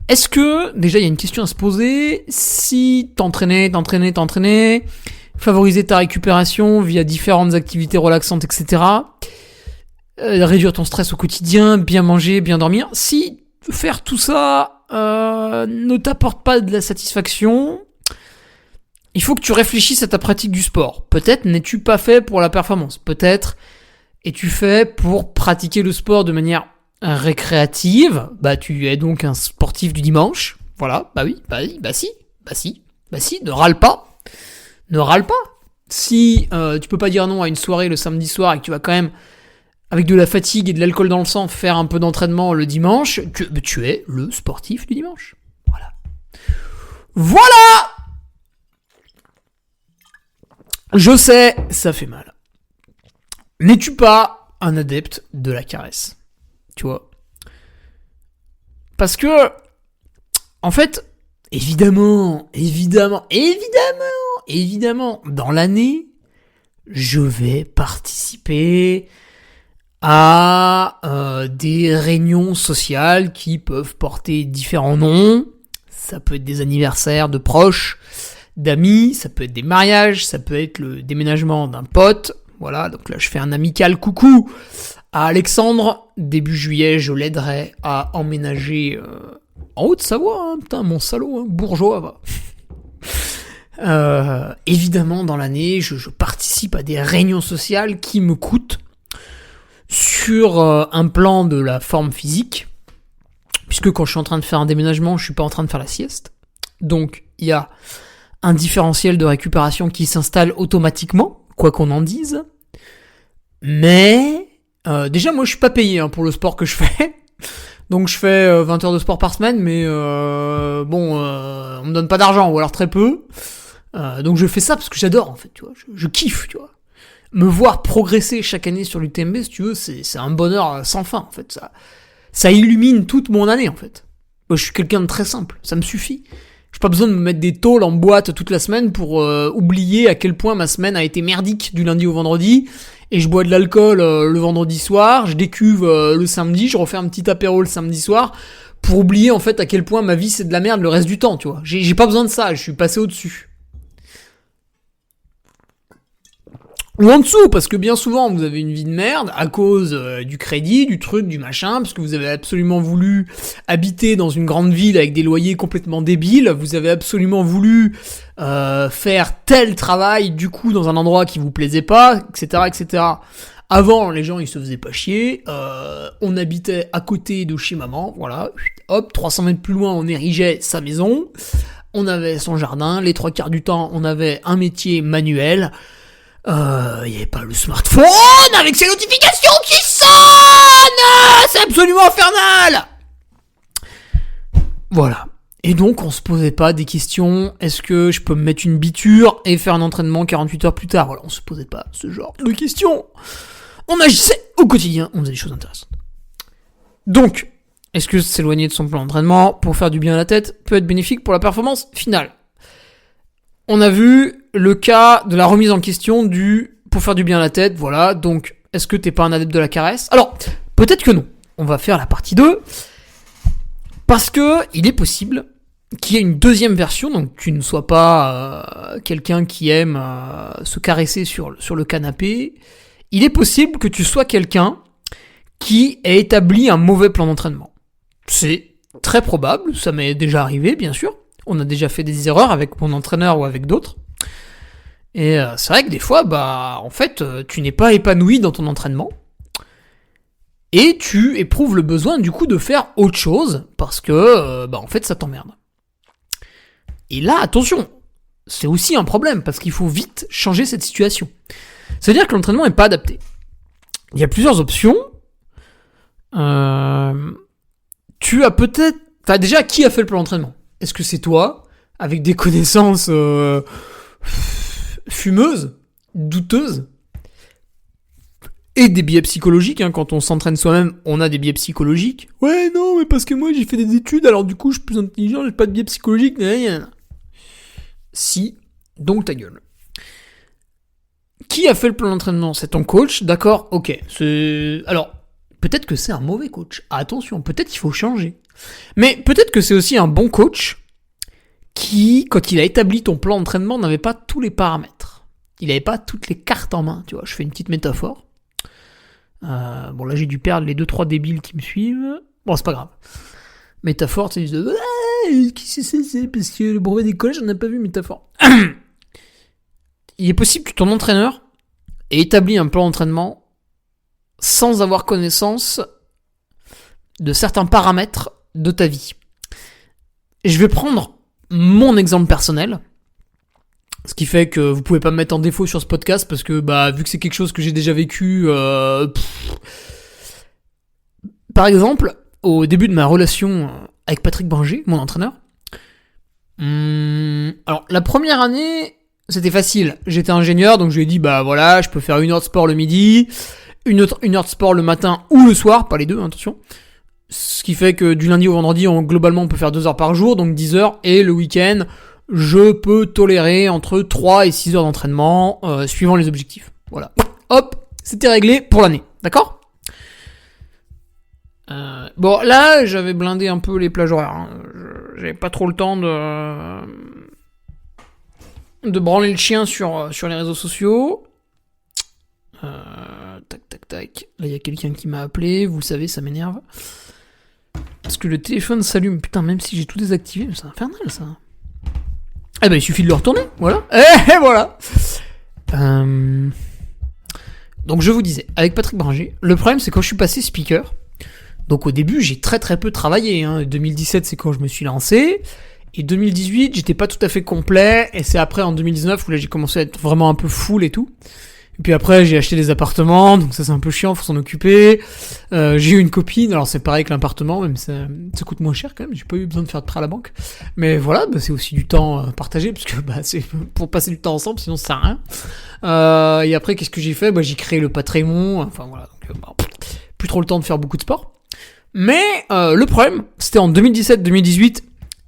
Est-ce que, déjà, il y a une question à se poser. Si t'entraîner, favoriser ta récupération via différentes activités relaxantes, etc., réduire ton stress au quotidien, bien manger, bien dormir, si faire tout ça ne t'apporte pas de la satisfaction, il faut que tu réfléchisses à ta pratique du sport. Peut-être n'es-tu pas fait pour la performance. Peut-être es-tu fait pour pratiquer le sport de manière récréative. Bah tu es donc un sportif du dimanche. Voilà, bah si, ne râle pas. Ne râle pas. Si tu peux pas dire non à une soirée le samedi soir et que tu vas quand même, avec de la fatigue et de l'alcool dans le sang, faire un peu d'entraînement le dimanche, tu es le sportif du dimanche. Voilà. Je sais, ça fait mal. N'es-tu pas un adepte de la caresse ? Tu vois ? Parce que, en fait, évidemment, dans l'année, je vais participer à des réunions sociales qui peuvent porter différents noms. Ça peut être des anniversaires de proches, d'amis, ça peut être des mariages, ça peut être le déménagement d'un pote. Voilà, donc là je fais un amical coucou à Alexandre. Début juillet, je l'aiderai à emménager en Haute-Savoie, hein, putain, mon salaud, hein, bourgeois, va. Évidemment, dans l'année, je participe à des réunions sociales qui me coûtent sur un plan de la forme physique, puisque quand je suis en train de faire un déménagement, je suis pas en train de faire la sieste. Donc, il y a un différentiel de récupération qui s'installe automatiquement, quoi qu'on en dise. Mais, déjà, moi, je suis pas payé pour le sport que je fais. Donc, je fais 20 heures de sport par semaine, mais on me donne pas d'argent, ou alors très peu. Donc, je fais ça parce que j'adore, en fait, tu vois. Je kiffe, tu vois. Me voir progresser chaque année sur l'UTMB, si tu veux, c'est un bonheur sans fin, en fait. Ça illumine toute mon année, en fait. Moi, je suis quelqu'un de très simple, ça me suffit. J'ai pas besoin de me mettre des tôles en boîte toute la semaine pour oublier à quel point ma semaine a été merdique du lundi au vendredi. Et je bois de l'alcool le vendredi soir, je décuve le samedi, je refais un petit apéro le samedi soir pour oublier en fait à quel point ma vie c'est de la merde le reste du temps, tu vois. J'ai pas besoin de ça, je suis passé au-dessus. Ou en dessous, parce que bien souvent vous avez une vie de merde à cause du crédit, du truc, du machin, parce que vous avez absolument voulu habiter dans une grande ville avec des loyers complètement débiles, vous avez absolument voulu faire tel travail du coup dans un endroit qui vous plaisait pas, etc. Avant, les gens ils se faisaient pas chier, on habitait à côté de chez maman, voilà, hop, 300 mètres plus loin on érigeait sa maison, on avait son jardin, les 3/4 du temps on avait un métier manuel. Il n'y avait pas le smartphone avec ses notifications qui sonnent. C'est absolument infernal. Voilà. Et donc, on se posait pas des questions. Est-ce que je peux me mettre une biture et faire un entraînement 48 heures plus tard? Voilà, on se posait pas ce genre de questions. On agissait au quotidien. On faisait des choses intéressantes. Donc, est-ce que s'éloigner de son plan d'entraînement pour faire du bien à la tête peut être bénéfique pour la performance finale? On a vu le cas de la remise en question pour faire du bien à la tête, voilà, donc est-ce que t'es pas un adepte de la caresse? Alors, peut-être que non, on va faire la partie 2, parce que il est possible qu'il y ait une deuxième version, donc tu ne sois pas quelqu'un qui aime se caresser sur le canapé, il est possible que tu sois quelqu'un qui ait établi un mauvais plan d'entraînement. C'est très probable, ça m'est déjà arrivé bien sûr. On a déjà fait des erreurs avec mon entraîneur ou avec d'autres. Et c'est vrai que des fois, en fait, tu n'es pas épanoui dans ton entraînement. et tu éprouves le besoin du coup de faire autre chose parce que en fait ça t'emmerde. Et là, attention, c'est aussi un problème parce qu'il faut vite changer cette situation. C'est-à-dire que l'entraînement n'est pas adapté. Il y a plusieurs options. Tu as peut-être... Enfin déjà, qui a fait le plan d'entraînement ? Est-ce que c'est toi, avec des connaissances fumeuses, douteuses, et des biais psychologiques, hein, quand on s'entraîne soi-même, on a des biais psychologiques. Ouais, non, mais parce que moi j'ai fait des études, alors du coup je suis plus intelligent, j'ai pas de biais psychologiques. Si, donc ta gueule. Qui a fait le plan d'entraînement ? C'est ton coach, d'accord, ok. Alors, peut-être que c'est un mauvais coach. Attention, peut-être qu'il faut changer. Mais peut-être que c'est aussi un bon coach qui, quand il a établi ton plan d'entraînement, n'avait pas tous les paramètres. Il n'avait pas toutes les cartes en main, tu vois. Je fais une petite métaphore. Bon, là, j'ai dû perdre les 2-3 débiles qui me suivent. Bon, c'est pas grave. Métaphore, tu sais, qu'est-ce que c'est parce que le brevet d'école, j'en ai pas vu métaphore. Il est possible que ton entraîneur ait établi un plan d'entraînement sans avoir connaissance de certains paramètres de ta vie. Et je vais prendre mon exemple personnel, ce qui fait que vous pouvez pas me mettre en défaut sur ce podcast parce que vu que c'est quelque chose que j'ai déjà vécu, par exemple, au début de ma relation avec Patrick Branger, mon entraîneur, alors la première année, c'était facile. J'étais ingénieur, donc je lui ai dit, voilà, je peux faire 1 heure de sport le midi, une heure de sport le matin ou le soir, pas les deux, attention. Ce qui fait que du lundi au vendredi, globalement, on peut faire 2 heures par jour, donc 10 heures, et le week-end, je peux tolérer entre 3 et 6 heures d'entraînement, suivant les objectifs. Voilà. Hop, c'était réglé pour l'année, d'accord ? Bon, là, j'avais blindé un peu les plages horaires. Hein. J'avais pas trop le temps de branler le chien sur les réseaux sociaux. Tac. Là, il y a quelqu'un qui m'a appelé. Vous le savez, ça m'énerve. Parce que le téléphone s'allume. Putain, même si j'ai tout désactivé, c'est infernal, ça. Il suffit de le retourner. Voilà. Et voilà. Donc, je vous disais, avec Patrick Branger, le problème, c'est quand je suis passé speaker. Donc, au début, j'ai très très peu travaillé. Hein. 2017, c'est quand je me suis lancé. Et 2018, j'étais pas tout à fait complet. Et c'est après, en 2019, où là, j'ai commencé à être vraiment un peu full et tout. Et puis après, j'ai acheté des appartements, donc ça c'est un peu chiant, faut s'en occuper. J'ai eu une copine, alors c'est pareil que l'appartement, même ça coûte moins cher quand même, j'ai pas eu besoin de faire de prêt à la banque. Mais voilà, c'est aussi du temps partagé, parce que c'est pour passer du temps ensemble, sinon ça sert à rien. Et après, qu'est-ce que j'ai fait ? J'ai créé le Patreon, enfin voilà, donc plus trop le temps de faire beaucoup de sport. Mais le problème, c'était en 2017-2018,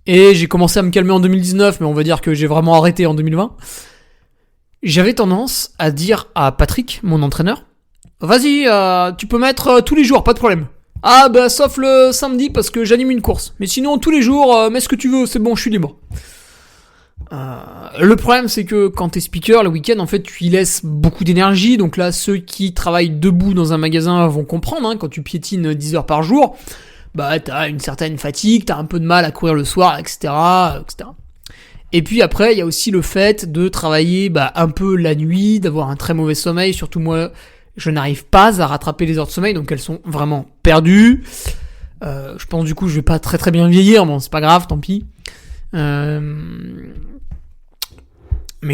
et j'ai commencé à me calmer en 2019, mais on va dire que j'ai vraiment arrêté en 2020. J'avais tendance à dire à Patrick, mon entraîneur, vas-y, tu peux mettre tous les jours, pas de problème. Sauf le samedi parce que j'anime une course. Mais sinon, tous les jours, mets ce que tu veux, c'est bon, je suis libre. Le problème, c'est que quand t'es speaker, le week-end, en fait, tu y laisses beaucoup d'énergie. Donc là, ceux qui travaillent debout dans un magasin vont comprendre, hein, quand tu piétines 10 heures par jour, t'as une certaine fatigue, t'as un peu de mal à courir le soir, etc., etc. Et puis après, il y a aussi le fait de travailler un peu la nuit, d'avoir un très mauvais sommeil. Surtout moi, je n'arrive pas à rattraper les heures de sommeil, donc elles sont vraiment perdues. Je pense du coup, je vais pas très très bien vieillir. Bon, c'est pas grave, tant pis. Mais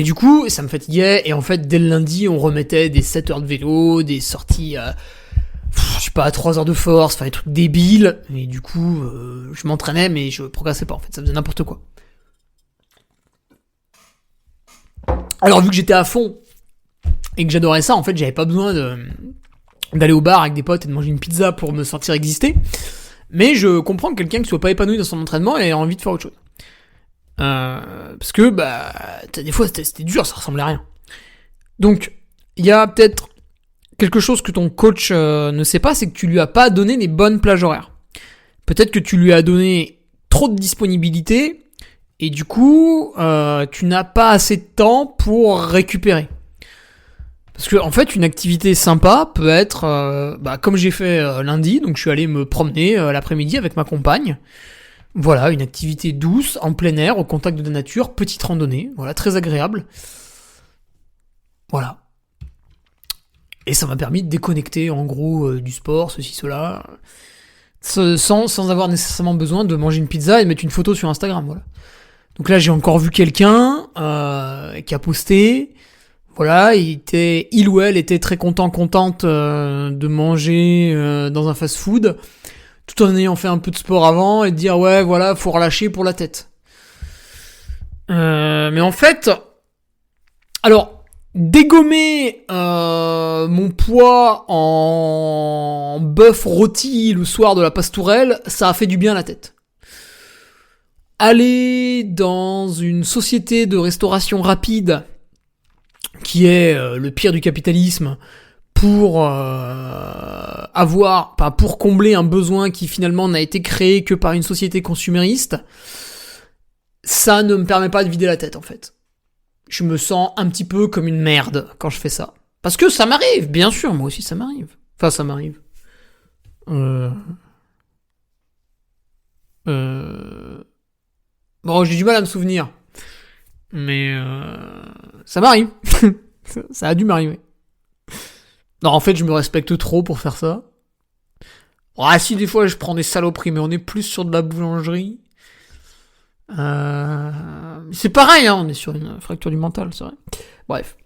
du coup, ça me fatiguait. Et en fait, dès le lundi, on remettait des 7 heures de vélo, des sorties, je sais pas, 3 heures de force, enfin des trucs débiles. Et du coup, je m'entraînais, mais je progressais pas. En fait, ça faisait n'importe quoi. Alors vu que j'étais à fond et que j'adorais ça, en fait j'avais pas besoin d'aller au bar avec des potes et de manger une pizza pour me sentir exister. Mais je comprends que quelqu'un qui soit pas épanoui dans son entraînement ait envie de faire autre chose. Parce que des fois c'était dur, ça ressemblait à rien. Donc il y a peut-être quelque chose que ton coach ne sait pas, c'est que tu lui as pas donné les bonnes plages horaires. Peut-être que tu lui as donné trop de disponibilité. Et du coup, tu n'as pas assez de temps pour récupérer. Parce que en fait, une activité sympa peut être, comme j'ai fait lundi, donc je suis allé me promener l'après-midi avec ma compagne. Voilà, une activité douce, en plein air, au contact de la nature, petite randonnée, voilà, très agréable. Voilà. Et ça m'a permis de déconnecter, en gros, du sport, ceci, cela, sans avoir nécessairement besoin de manger une pizza et de mettre une photo sur Instagram, voilà. Donc là, j'ai encore vu quelqu'un qui a posté, voilà, il ou elle était très contente de manger dans un fast-food, tout en ayant fait un peu de sport avant et de dire ouais, voilà, faut relâcher pour la tête. Mais en fait, alors dégommer mon poids en bœuf rôti le soir de la Pastourelle, ça a fait du bien à la tête. Aller dans une société de restauration rapide qui est le pire du capitalisme pour pour combler un besoin qui finalement n'a été créé que par une société consumériste, ça ne me permet pas de vider la tête en fait. Je me sens un petit peu comme une merde quand je fais ça. Parce que ça m'arrive, bien sûr, moi aussi ça m'arrive. Enfin, ça m'arrive. Bon, j'ai du mal à me souvenir. Mais ça m'arrive. Ça a dû m'arriver. Non, en fait, je me respecte trop pour faire ça. Ah, si, des fois, je prends des saloperies, mais on est plus sur de la boulangerie. C'est pareil, hein, on est sur une fracture du mental, c'est vrai. Bref.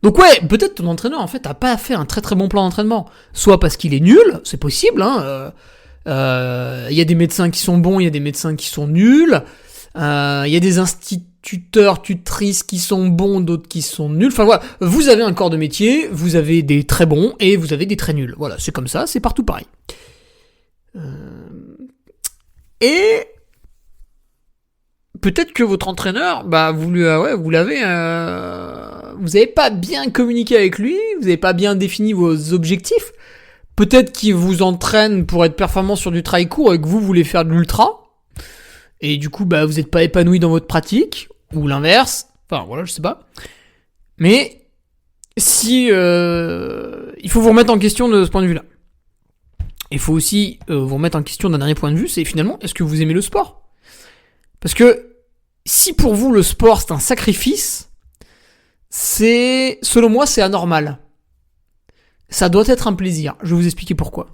Donc ouais, peut-être ton entraîneur, en fait, a pas fait un très très bon plan d'entraînement. Soit parce qu'il est nul, c'est possible, hein. Y a des médecins qui sont bons, il y a des médecins qui sont nuls. Il y a des instituteurs, tutrices qui sont bons, d'autres qui sont nuls. Enfin voilà, vous avez un corps de métier, vous avez des très bons et vous avez des très nuls. Voilà, c'est comme ça, c'est partout pareil. Et peut-être que votre entraîneur, bah vous avez pas bien communiqué avec lui, vous avez pas bien défini vos objectifs. Peut-être qu'il vous entraîne pour être performant sur du trail court et que vous voulez faire de l'ultra. Et du coup, bah, vous n'êtes pas épanoui dans votre pratique, ou l'inverse. Enfin, voilà, je sais pas. Mais, si, il faut vous remettre en question de ce point de vue-là. Il faut aussi vous remettre en question d'un dernier point de vue, c'est finalement, est-ce que vous aimez le sport ? Parce que, si pour vous, le sport, c'est un sacrifice, selon moi, c'est anormal. Ça doit être un plaisir. Je vais vous expliquer pourquoi.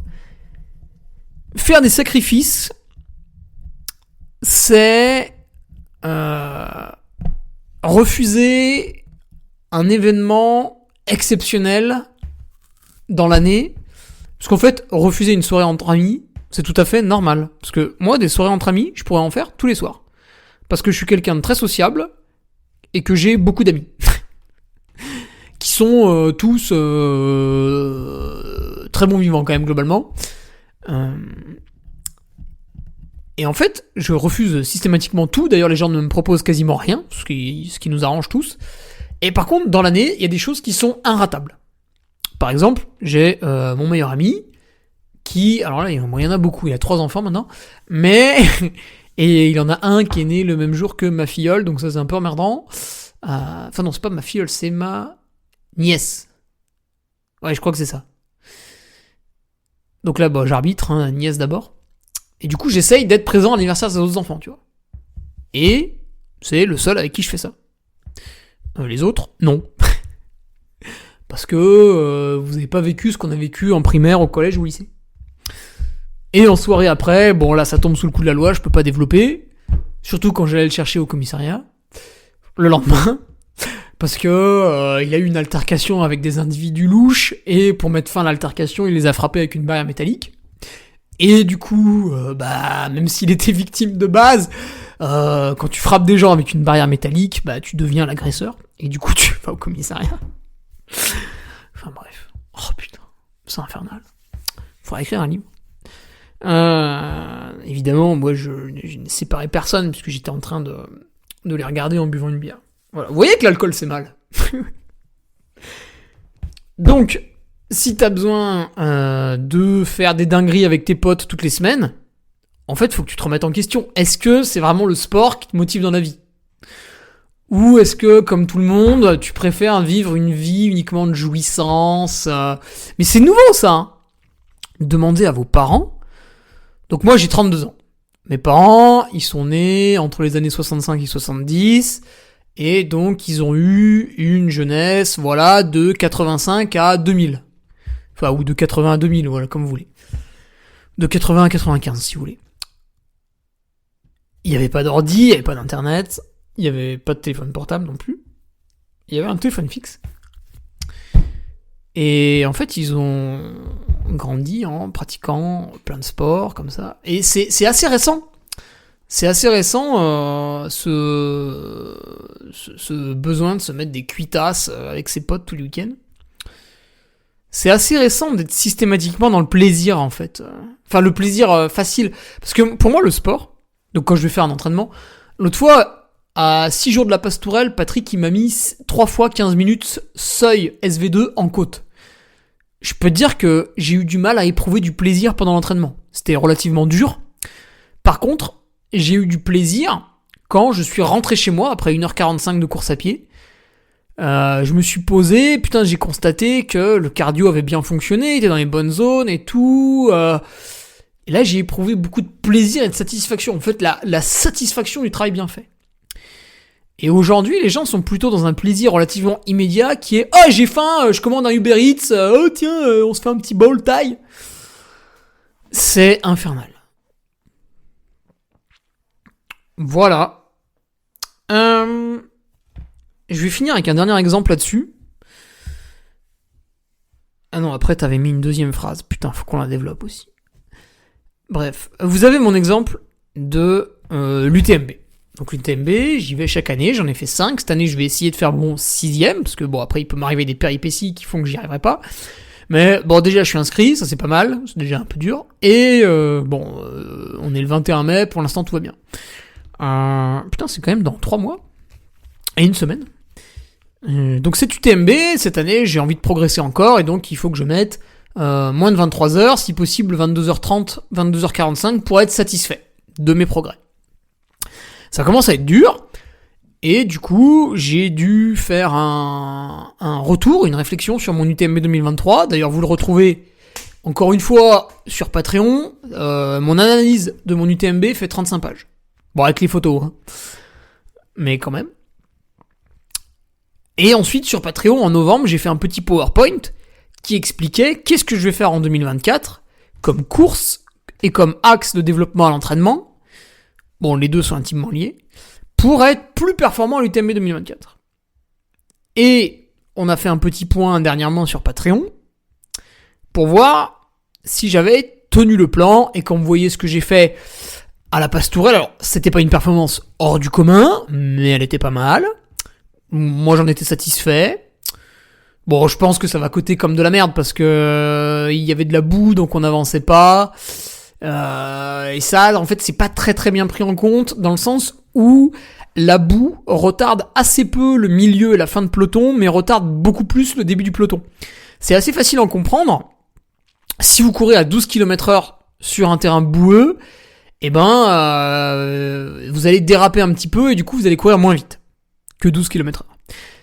Faire des sacrifices, c'est refuser un événement exceptionnel dans l'année. Parce qu'en fait, refuser une soirée entre amis, c'est tout à fait normal. Parce que moi, des soirées entre amis, je pourrais en faire tous les soirs. Parce que je suis quelqu'un de très sociable et que j'ai beaucoup d'amis. Qui sont tous très bons vivants quand même, globalement. Et en fait, je refuse systématiquement tout. D'ailleurs, les gens ne me proposent quasiment rien, ce qui nous arrange tous. Et par contre, dans l'année, il y a des choses qui sont inratables. Par exemple, j'ai mon meilleur ami qui... Alors là, il y en a beaucoup. Il a 3 enfants maintenant. Mais... et il en a un qui est né le même jour que ma filleule. Donc ça, c'est un peu emmerdant. Enfin non, c'est pas ma filleule, c'est ma nièce. Ouais, je crois que c'est ça. Donc là, bah, j'arbitre, hein, nièce d'abord. Et du coup, j'essaye d'être présent à l'anniversaire des autres enfants, tu vois. Et c'est le seul avec qui je fais ça. Les autres, non. Parce que vous n'avez pas vécu ce qu'on a vécu en primaire, au collège ou au lycée. Et en soirée après, bon là, ça tombe sous le coup de la loi, je peux pas développer. Surtout quand j'allais le chercher au commissariat. Le lendemain. Parce que il a eu une altercation avec des individus louches. Et pour mettre fin à l'altercation, il les a frappés avec une barrière métallique. Et du coup, même s'il était victime de base, quand tu frappes des gens avec une barrière métallique, bah tu deviens l'agresseur. Et du coup, tu vas au commissariat. Enfin bref. Oh putain, c'est infernal. Faudrait écrire un livre. Évidemment, moi, je n'ai séparé personne puisque j'étais en train de les regarder en buvant une bière. Voilà. Vous voyez que l'alcool, c'est mal. Donc... si t'as besoin de faire des dingueries avec tes potes toutes les semaines, en fait, faut que tu te remettes en question. Est-ce que c'est vraiment le sport qui te motive dans la vie ? Ou est-ce que, comme tout le monde, tu préfères vivre une vie uniquement de jouissance ? Mais c'est nouveau, ça, hein. Demandez à vos parents. Donc moi, j'ai 32 ans. Mes parents, ils sont nés entre les années 65 et 70... et donc, ils ont eu une jeunesse, voilà, de 85 à 2000. Enfin, ou de 80 à 2000, voilà, comme vous voulez. De 80 à 95, si vous voulez. Il n'y avait pas d'ordi, il n'y avait pas d'internet, il n'y avait pas de téléphone portable non plus. Il y avait un téléphone fixe. Et en fait, ils ont grandi en pratiquant plein de sports, comme ça. Et c'est assez récent. C'est assez récent, ce besoin de se mettre des cuitasses avec ses potes tous les week-ends. C'est assez récent d'être systématiquement dans le plaisir, en fait. Enfin, le plaisir facile. Parce que pour moi, le sport, donc quand je vais faire un entraînement, l'autre fois, à 6 jours de la Pastourelle, Patrick, il m'a mis 3 fois 15 minutes seuil SV2 en côte. Je peux te dire que j'ai eu du mal à éprouver du plaisir pendant l'entraînement. C'était relativement dur. Par contre, j'ai eu du plaisir quand je suis rentré chez moi après 1h45 de course à pied. Je me suis posé, putain, j'ai constaté que le cardio avait bien fonctionné, était dans les bonnes zones et tout. Et là, j'ai éprouvé beaucoup de plaisir et de satisfaction. En fait, la satisfaction du travail bien fait. Et aujourd'hui, les gens sont plutôt dans un plaisir relativement immédiat qui est « Ah, j'ai faim, je commande un Uber Eats, oh tiens, on se fait un petit bowl Thai. » C'est infernal. Voilà. Je vais finir avec un dernier exemple là-dessus. Ah non, après t'avais mis une deuxième phrase. Putain, faut qu'on la développe aussi. Bref, vous avez mon exemple de l'UTMB. Donc l'UTMB, j'y vais chaque année, j'en ai fait 5. Cette année, je vais essayer de faire mon 6ème, parce que bon, après, il peut m'arriver des péripéties qui font que j'y arriverai pas. Mais bon, déjà, je suis inscrit, ça c'est pas mal, c'est déjà un peu dur. Et on est le 21 mai, pour l'instant, tout va bien. Putain, c'est quand même dans 3 mois et 1 semaine. Donc c'est UTMB, cette année j'ai envie de progresser encore et donc il faut que je mette moins de 23 heures, si possible 22h30, 22h45 pour être satisfait de mes progrès. Ça commence à être dur et du coup j'ai dû faire un retour, une réflexion sur mon UTMB 2023. D'ailleurs vous le retrouvez encore une fois sur Patreon. Mon analyse de mon UTMB fait 35 pages. Bon, avec les photos, hein. Mais quand même. Et ensuite, sur Patreon, en novembre, j'ai fait un petit PowerPoint qui expliquait qu'est-ce que je vais faire en 2024 comme course et comme axe de développement à l'entraînement. Bon, les deux sont intimement liés. Pour être plus performant à l'UTMB 2024. Et on a fait un petit point dernièrement sur Patreon pour voir si j'avais tenu le plan. Et quand vous voyez ce que j'ai fait à la Pastourelle, alors c'était pas une performance hors du commun, mais elle était pas mal. Moi j'en étais satisfait. Bon, je pense que ça va coter comme de la merde parce que il y avait de la boue donc on n'avançait pas. Et ça, en fait, c'est pas très très bien pris en compte dans le sens où la boue retarde assez peu le milieu et la fin de peloton, mais retarde beaucoup plus le début du peloton. C'est assez facile à en comprendre. Si vous courez à 12 km/h sur un terrain boueux, vous allez déraper un petit peu et du coup vous allez courir moins vite que 12 km/h.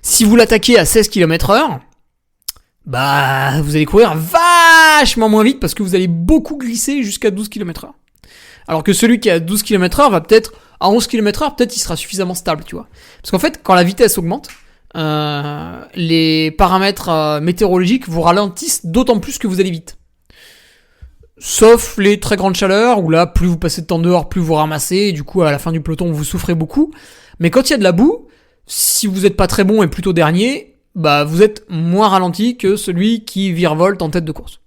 Si vous l'attaquez à 16 km/h, vous allez courir vachement moins vite parce que vous allez beaucoup glisser jusqu'à 12 km/h. Alors que celui qui est à 12 km/h va peut-être, à 11 km/h, peut-être il sera suffisamment stable, tu vois. Parce qu'en fait, quand la vitesse augmente, les paramètres météorologiques vous ralentissent d'autant plus que vous allez vite. Sauf les très grandes chaleurs, où là, plus vous passez de temps dehors, plus vous ramassez, et du coup, à la fin du peloton, vous souffrez beaucoup. Mais quand il y a de la boue, si vous êtes pas très bon et plutôt dernier, vous êtes moins ralenti que celui qui virevolte en tête de course.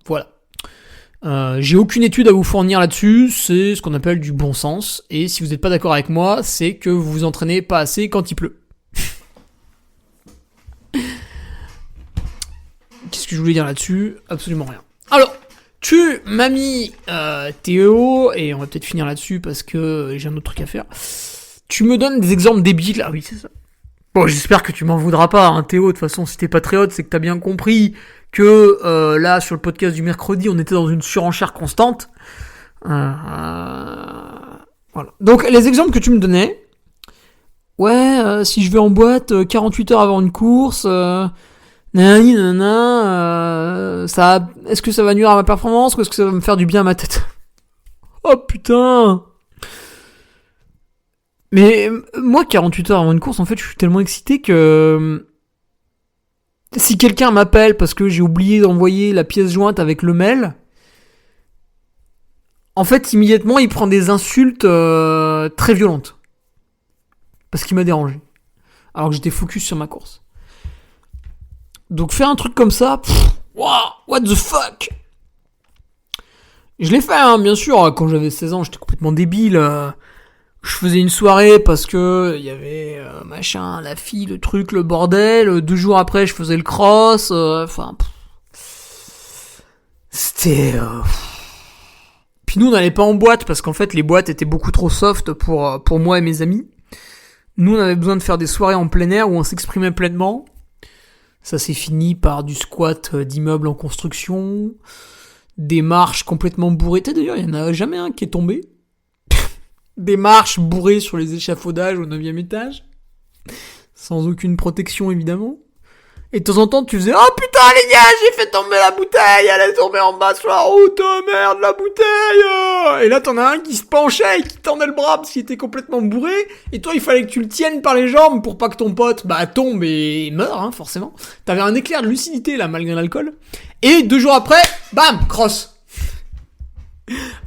Voilà. J'ai aucune étude à vous fournir là-dessus, c'est ce qu'on appelle du bon sens, et si vous n'êtes pas d'accord avec moi, c'est que vous vous entraînez pas assez quand il pleut. Qu'est-ce que je voulais dire là-dessus ? Absolument rien. Alors, tu m'as mis Théo, et on va peut-être finir là-dessus parce que j'ai un autre truc à faire. Tu me donnes des exemples débiles. Ah oui, c'est ça. Bon, j'espère que tu m'en voudras pas, hein, Théo. De toute façon, si t'es patriote, c'est que t'as bien compris que là, sur le podcast du mercredi, on était dans une surenchère constante. Voilà. Donc, les exemples que tu me donnais. Ouais, si je vais en boîte 48 heures avant une course, est-ce que ça va nuire à ma performance ou est-ce que ça va me faire du bien à ma tête ? Oh putain ! Mais moi, 48 heures avant une course, en fait, je suis tellement excité que Si quelqu'un m'appelle parce que j'ai oublié d'envoyer la pièce jointe avec le mail, en fait, immédiatement, il prend des insultes très violentes. Parce qu'il m'a dérangé. Alors que j'étais focus sur ma course. Donc faire un truc comme ça, wow, what the fuck. Je l'ai fait, hein, bien sûr, quand j'avais 16 ans, j'étais complètement débile. Je faisais une soirée parce que il y avait machin, la fille, le truc, le bordel. 2 jours après, je faisais le cross. C'était... Puis nous, on n'allait pas en boîte parce qu'en fait, les boîtes étaient beaucoup trop soft pour moi et mes amis. Nous, on avait besoin de faire des soirées en plein air où on s'exprimait pleinement. Ça s'est fini par du squat d'immeubles en construction, des marches complètement bourrées. D'ailleurs, il n'y en a jamais un qui est tombé. Des marches bourrées sur les échafaudages au 9e étage. Sans aucune protection, évidemment. Et de temps en temps, tu faisais « Oh putain, les gars, j'ai fait tomber la bouteille, elle est tombée en bas sur la route, oh merde, la bouteille !» Et là, t'en as un qui se penchait et qui tendait le bras parce qu'il était complètement bourré. Et toi, il fallait que tu le tiennes par les jambes pour pas que ton pote, tombe et meure, hein, forcément. T'avais un éclair de lucidité, là, malgré l'alcool. Et 2 jours après, bam, cross.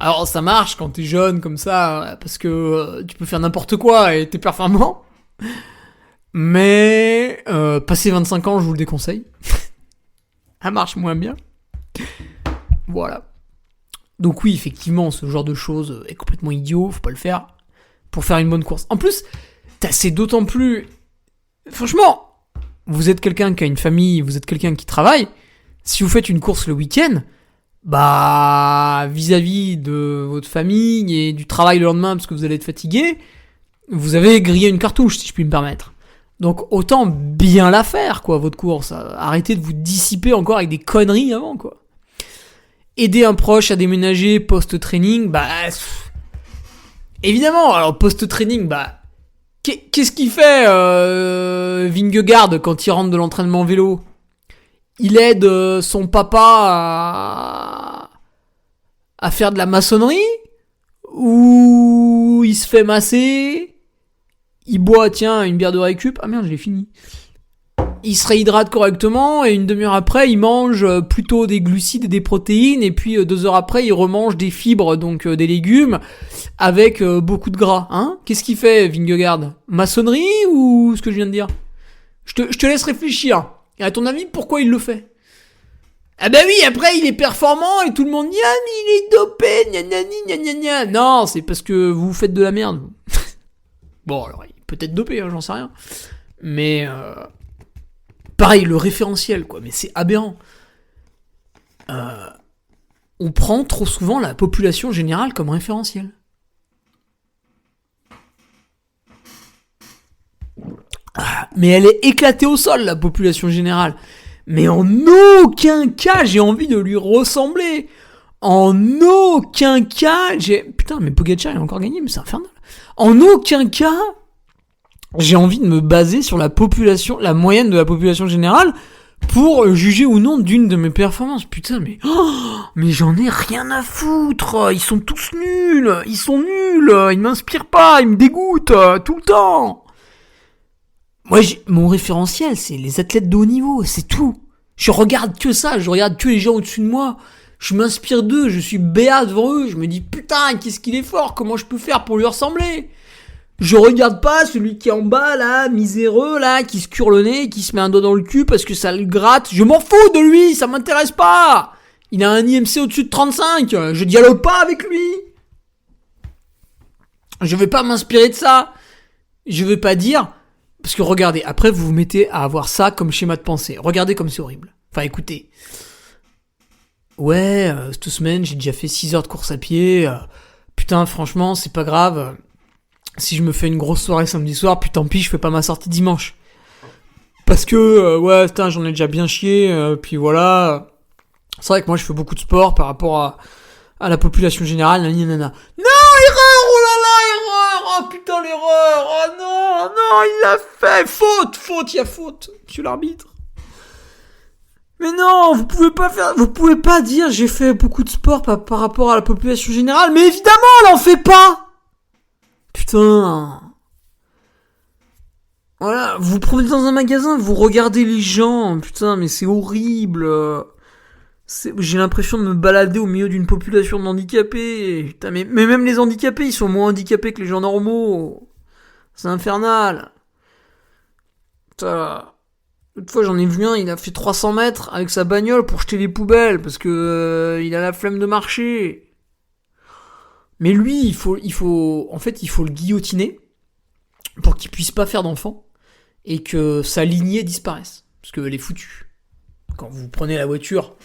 Alors, ça marche quand t'es jeune, comme ça, parce que tu peux faire n'importe quoi et t'es performant. Mais passé 25 ans, je vous le déconseille. Ça marche moins bien. Voilà. Donc oui, effectivement, ce genre de choses est complètement idiot, faut pas le faire pour faire une bonne course. En plus, c'est d'autant plus... Franchement, vous êtes quelqu'un qui a une famille, vous êtes quelqu'un qui travaille, si vous faites une course le week-end, vis-à-vis de votre famille et du travail le lendemain parce que vous allez être fatigué, vous avez grillé une cartouche, si je puis me permettre. Donc autant bien la faire, quoi, votre course. Arrêtez de vous dissiper encore avec des conneries avant, quoi. Aider un proche à déménager post-training, évidemment, alors post-training, qu'est-ce qu'il fait Vingegaard quand il rentre de l'entraînement vélo? Il aide son papa à faire de la maçonnerie? Ou il se fait masser? Il boit, une bière de récup. Ah merde, je l'ai fini. Il se réhydrate correctement et une demi-heure après, il mange plutôt des glucides et des protéines. Et puis 2 heures après, il remange des fibres, donc des légumes, avec beaucoup de gras. Hein? Qu'est-ce qu'il fait, Vingegaard? Maçonnerie ou ce que je viens de dire? Je te laisse réfléchir. Et à ton avis, pourquoi il le fait? Ah oui, après, il est performant et tout le monde dit « Ah, mais il est dopé, gna. Non, c'est parce que vous faites de la merde. Bon, alors, il est peut-être dopé, j'en sais rien. Mais, pareil, le référentiel, quoi. Mais c'est aberrant. On prend trop souvent la population générale comme référentiel. Mais elle est éclatée au sol, la population générale. Mais en aucun cas, j'ai envie de lui ressembler. En aucun cas, Putain, mais Pogacar, il a encore gagné, mais c'est infernal. En aucun cas, j'ai envie de me baser sur la population, la moyenne de la population générale, pour juger ou non d'une de mes performances. Putain, mais j'en ai rien à foutre. Ils sont tous nuls. Ils sont nuls. Ils m'inspirent pas. Ils me dégoûtent tout le temps. Moi, mon référentiel, c'est les athlètes de haut niveau, c'est tout. Je regarde que ça, je regarde que les gens au-dessus de moi. Je m'inspire d'eux, je suis béat devant eux. Je me dis, putain, qu'est-ce qu'il est fort, comment je peux faire pour lui ressembler? Je regarde pas celui qui est en bas, là, miséreux, là, qui se cure le nez, qui se met un doigt dans le cul parce que ça le gratte. Je m'en fous de lui, ça m'intéresse pas. Il a un IMC au-dessus de 35, je dialogue pas avec lui. Je vais pas m'inspirer de ça. Je vais pas dire... Parce que regardez, après vous vous mettez à avoir ça comme schéma de pensée. Regardez comme c'est horrible. Enfin écoutez. Ouais, cette semaine j'ai déjà fait 6 heures de course à pied. Putain, franchement, c'est pas grave. Si je me fais une grosse soirée samedi soir, puis tant pis, je fais pas ma sortie dimanche. Parce que, ouais, putain, j'en ai déjà bien chié. Puis voilà. C'est vrai que moi je fais beaucoup de sport par rapport à la population générale. Nanana. Non, erreur, oh là là, erreur. Oh putain, l'erreur. Oh non, il a fait. Faute, il y a faute, monsieur l'arbitre. Mais non, vous pouvez pas dire j'ai fait beaucoup de sport par rapport à la population générale. Mais évidemment, elle en fait pas. Putain. Voilà, vous vous promenez dans un magasin, vous regardez les gens, putain, mais c'est horrible. J'ai l'impression de me balader au milieu d'une population de handicapés. Putain, mais même les handicapés, ils sont moins handicapés que les gens normaux. C'est infernal. Putain. Une fois, j'en ai vu un, il a fait 300 mètres avec sa bagnole pour jeter les poubelles parce que il a la flemme de marcher. Mais lui, il faut le guillotiner pour qu'il puisse pas faire d'enfant et que sa lignée disparaisse parce qu'elle est foutue. Quand vous prenez la voiture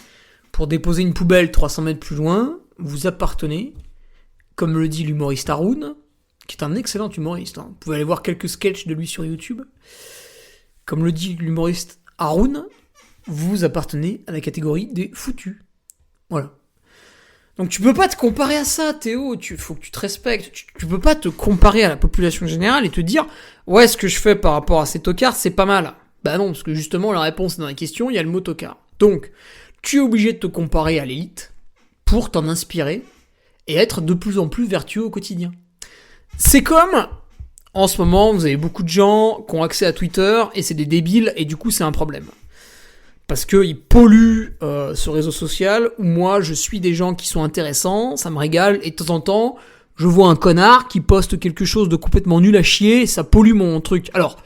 pour déposer une poubelle 300 mètres plus loin, vous appartenez, comme le dit l'humoriste Haroun, qui est un excellent humoriste. Vous pouvez aller voir quelques sketchs de lui sur YouTube. Comme le dit l'humoriste Haroun, vous appartenez à la catégorie des foutus. Voilà. Donc tu peux pas te comparer à ça, Théo. Faut que tu te respectes. Tu peux pas te comparer à la population générale et te dire ouais, ce que je fais par rapport à ces tocards, c'est pas mal. Bah non, parce que justement la réponse dans la question, il y a le mot tocard. Donc tu es obligé de te comparer à l'élite pour t'en inspirer et être de plus en plus vertueux au quotidien. C'est comme en ce moment, vous avez beaucoup de gens qui ont accès à Twitter et c'est des débiles et du coup c'est un problème. Parce qu'ils polluent ce réseau social où moi je suis des gens qui sont intéressants, ça me régale et de temps en temps je vois un connard qui poste quelque chose de complètement nul à chier et ça pollue mon truc. Alors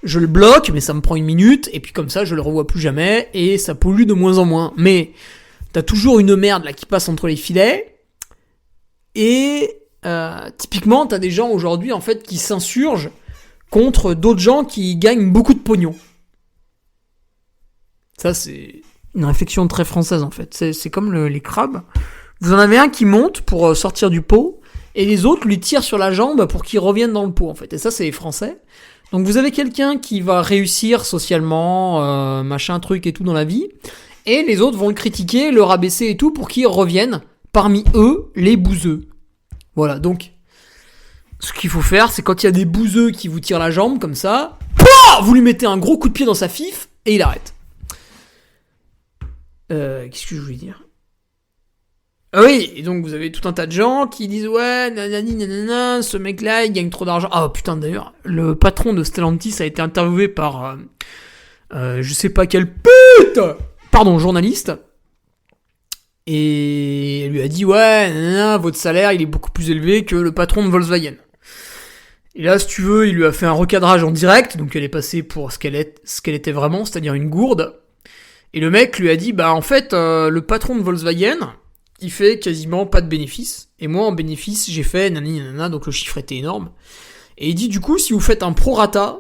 je le bloque mais ça me prend 1 minute et puis comme ça je le revois plus jamais et ça pollue de moins en moins. Mais t'as toujours une merde là qui passe entre les filets et typiquement, t'as des gens aujourd'hui en fait qui s'insurgent contre d'autres gens qui gagnent beaucoup de pognon. Ça, c'est une réflexion très française en fait. C'est comme les crabes. Vous en avez un qui monte pour sortir du pot et les autres lui tirent sur la jambe pour qu'il revienne dans le pot en fait. Et ça, c'est les Français. Donc vous avez quelqu'un qui va réussir socialement, machin truc et tout dans la vie, et les autres vont le critiquer, le rabaisser et tout pour qu'il revienne parmi eux les bouseux. Voilà, donc, ce qu'il faut faire, c'est quand il y a des bouseux qui vous tirent la jambe, comme ça, vous lui mettez un gros coup de pied dans sa fif, et il arrête. Qu'est-ce que je voulais dire ? Ah oui, et donc vous avez tout un tas de gens qui disent « Ouais, nanani, nanana, ce mec-là, il gagne trop d'argent. » Ah putain, d'ailleurs, le patron de Stellantis a été interviewé par, je sais pas quelle pute, journaliste. Et elle lui a dit ouais, nanana, votre salaire il est beaucoup plus élevé que le patron de Volkswagen. Et là, si tu veux, il lui a fait un recadrage en direct, donc elle est passée pour ce qu'elle était vraiment, c'est-à-dire une gourde. Et le mec lui a dit bah en fait, le patron de Volkswagen, il fait quasiment pas de bénéfices. Et moi en bénéfice, j'ai fait nanani nanana, donc le chiffre était énorme. Et il dit du coup, si vous faites un prorata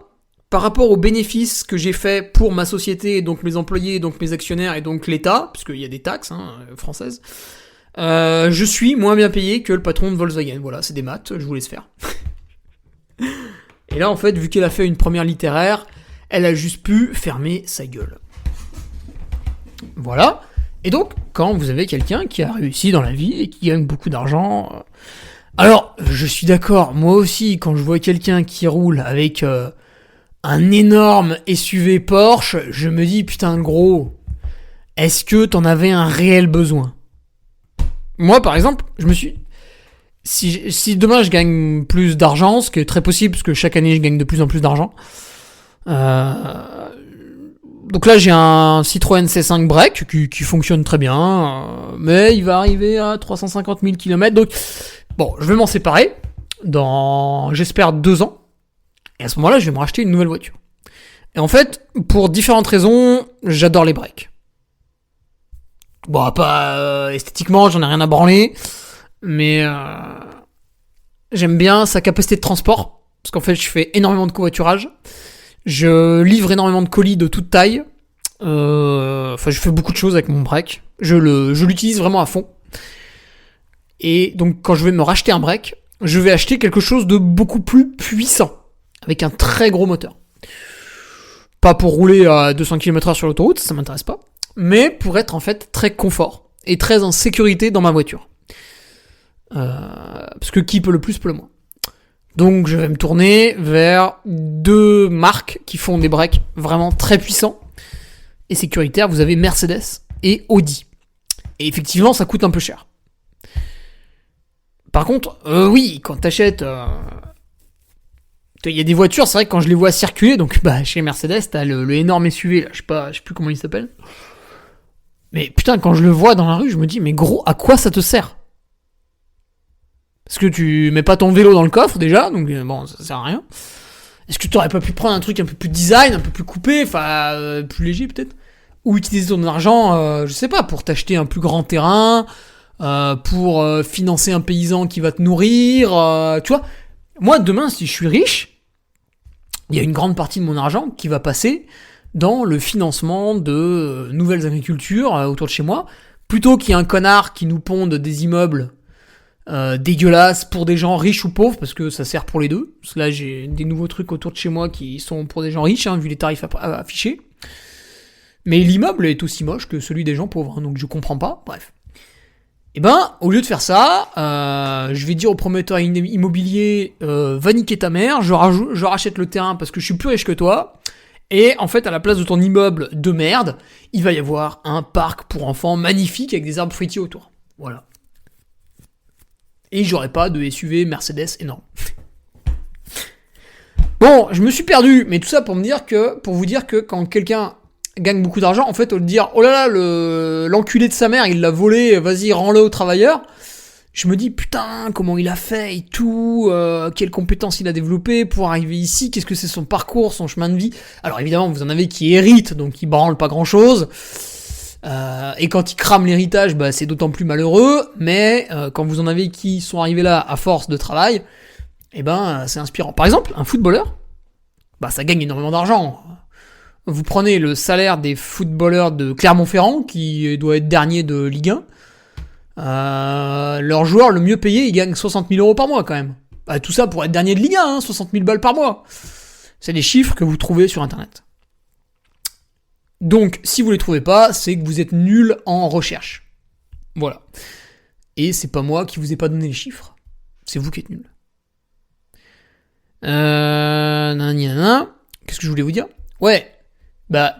par rapport aux bénéfices que j'ai fait pour ma société, donc mes employés, donc mes actionnaires et donc l'État, puisqu'il y a des taxes françaises, je suis moins bien payé que le patron de Volkswagen. Voilà, c'est des maths, je vous laisse faire. Et là, en fait, vu qu'elle a fait une première littéraire, elle a juste pu fermer sa gueule. Voilà. Et donc, quand vous avez quelqu'un qui a réussi dans la vie et qui gagne beaucoup d'argent... Alors, je suis d'accord, moi aussi, quand je vois quelqu'un qui roule avec... un énorme SUV Porsche, je me dis, putain, gros, est-ce que t'en avais un réel besoin ? Moi, par exemple, je me suis... Si demain je gagne plus d'argent, ce qui est très possible, parce que chaque année je gagne de plus en plus d'argent, donc là j'ai un Citroën C5 Break qui fonctionne très bien, mais il va arriver à 350 000 km, donc bon, je vais m'en séparer dans, j'espère, 2 ans. Et à ce moment-là, je vais me racheter une nouvelle voiture. Et en fait, pour différentes raisons, j'adore les breaks. Bon, pas esthétiquement, j'en ai rien à branler, mais j'aime bien sa capacité de transport, parce qu'en fait, je fais énormément de covoiturage. Je livre énormément de colis de toute taille. Je fais beaucoup de choses avec mon break. Je l'utilise vraiment à fond. Et donc, quand je vais me racheter un break, je vais acheter quelque chose de beaucoup plus puissant, avec un très gros moteur. Pas pour rouler à 200 km/h sur l'autoroute, ça m'intéresse pas, mais pour être en fait très confort et très en sécurité dans ma voiture. Parce que qui peut le plus peut le moins. Donc je vais me tourner vers 2 marques qui font des breaks vraiment très puissants et sécuritaires. Vous avez Mercedes et Audi. Et effectivement, ça coûte un peu cher. Par contre, oui, quand t'achètes Il y a des voitures, c'est vrai que quand je les vois circuler, donc chez Mercedes, t'as le énorme SUV, là, je sais plus comment il s'appelle. Mais putain, quand je le vois dans la rue, je me dis, mais gros, à quoi ça te sert? Parce que tu mets pas ton vélo dans le coffre déjà, donc bon, ça sert à rien. Est-ce que tu aurais pas pu prendre un truc un peu plus design, un peu plus coupé, plus léger peut-être? Ou utiliser ton argent, je sais pas, pour t'acheter un plus grand terrain, pour financer un paysan qui va te nourrir, tu vois. Moi, demain, si je suis riche, il y a une grande partie de mon argent qui va passer dans le financement de nouvelles agricultures autour de chez moi, plutôt qu'il y ait un connard qui nous ponde des immeubles dégueulasses pour des gens riches ou pauvres, parce que ça sert pour les deux. Parce que là, j'ai des nouveaux trucs autour de chez moi qui sont pour des gens riches, vu les tarifs affichés. Mais l'immeuble est aussi moche que celui des gens pauvres, donc je comprends pas. Bref. Et au lieu de faire ça, je vais dire au promoteur immobilier, va niquer ta mère, je rachète le terrain parce que je suis plus riche que toi. Et en fait, à la place de ton immeuble de merde, il va y avoir un parc pour enfants magnifique avec des arbres fruitiers autour. Voilà. Et j'aurai pas de SUV Mercedes énorme. Bon, je me suis perdu, mais tout ça pour vous dire que quand quelqu'un gagne beaucoup d'argent, en fait, au lieu de dire oh là là, l'enculé de sa mère, il l'a volé, vas-y, rends-le aux travailleurs, je me dis putain, comment il a fait et tout, quelles compétences il a développées pour arriver ici, qu'est-ce que c'est son parcours, son chemin de vie. Alors évidemment, vous en avez qui héritent, donc qui branlent pas grand-chose. Et quand ils crament l'héritage, c'est d'autant plus malheureux, mais quand vous en avez qui sont arrivés là à force de travail, c'est inspirant. Par exemple, un footballeur, ça gagne énormément d'argent. Vous prenez le salaire des footballeurs de Clermont-Ferrand, qui doit être dernier de Ligue 1. Leur joueur le mieux payé, il gagne 60 000 euros par mois quand même. Tout ça pour être dernier de Ligue 1, 60 000 balles par mois. C'est des chiffres que vous trouvez sur Internet. Donc, si vous les trouvez pas, c'est que vous êtes nul en recherche. Voilà. Et c'est pas moi qui vous ai pas donné les chiffres. C'est vous qui êtes nul. Qu'est-ce que je voulais vous dire? Ouais.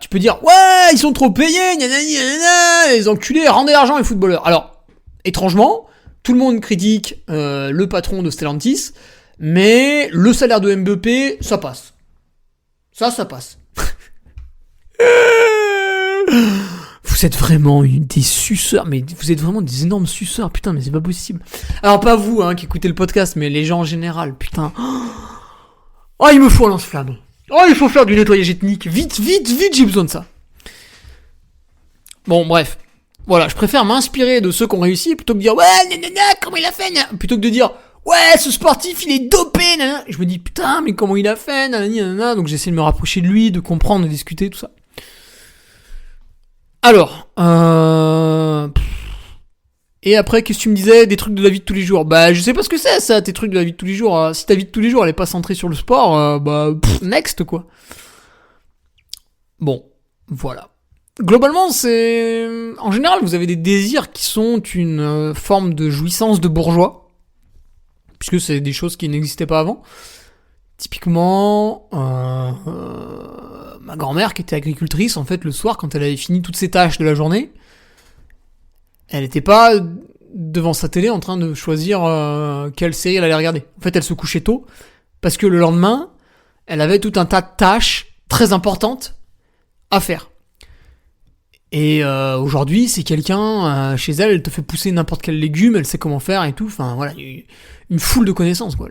Tu peux dire, ouais, ils sont trop payés, les enculés, rendez l'argent les footballeurs. Alors, étrangement, tout le monde critique le patron de Stellantis, mais le salaire de Mbappé, ça passe. Ça passe. Vous êtes vraiment des suceurs, mais vous êtes vraiment des énormes suceurs, putain, mais c'est pas possible. Alors pas vous, qui écoutez le podcast, mais les gens en général, putain. Oh, il me faut un lance-flamme. Oh, il faut faire du nettoyage ethnique, vite, j'ai besoin de ça. Bon, bref. Voilà, je préfère m'inspirer de ceux qui ont réussi, plutôt que de dire, ouais, comment il a fait, plutôt que de dire, ouais, ce sportif, il est dopé, nanana. Je me dis, putain, mais comment il a fait, nanana. Donc j'essaie de me rapprocher de lui, de comprendre, de discuter, tout ça. Alors, et après, qu'est-ce que tu me disais? Des trucs de la vie de tous les jours. Je sais pas ce que c'est, ça, tes trucs de la vie de tous les jours. Si ta vie de tous les jours, elle est pas centrée sur le sport, next, quoi. Bon, voilà. Globalement, en général, vous avez des désirs qui sont une forme de jouissance de bourgeois. Puisque c'est des choses qui n'existaient pas avant. Typiquement, ma grand-mère qui était agricultrice, en fait, le soir, quand elle avait fini toutes ses tâches de la journée, elle était pas devant sa télé en train de choisir quelle série elle allait regarder. En fait, elle se couchait tôt, parce que le lendemain, elle avait tout un tas de tâches très importantes à faire. Et aujourd'hui, c'est quelqu'un, chez elle, elle te fait pousser n'importe quel légume, elle sait comment faire et tout, enfin voilà, une foule de connaissances, quoi.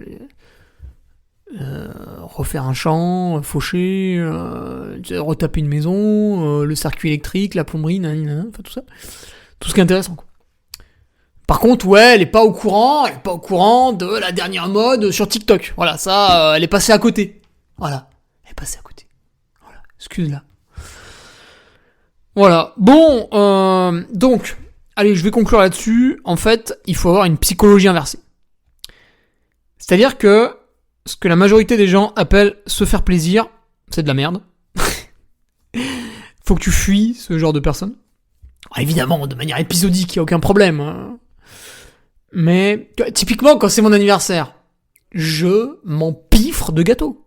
Refaire un champ, faucher, retaper une maison, le circuit électrique, la plomberie, enfin tout ça. Tout ce qui est intéressant, quoi. Par contre, ouais, elle est pas au courant de la dernière mode sur TikTok. Voilà, ça, elle est passée à côté. Voilà, elle est passée à côté. Voilà, excuse-la. Voilà, bon, donc, allez, je vais conclure là-dessus. En fait, il faut avoir une psychologie inversée. C'est-à-dire que ce que la majorité des gens appellent se faire plaisir, c'est de la merde. Faut que tu fuis ce genre de personnes. Évidemment, de manière épisodique, y a aucun problème. Mais, typiquement, quand c'est mon anniversaire, je m'empiffre de gâteaux.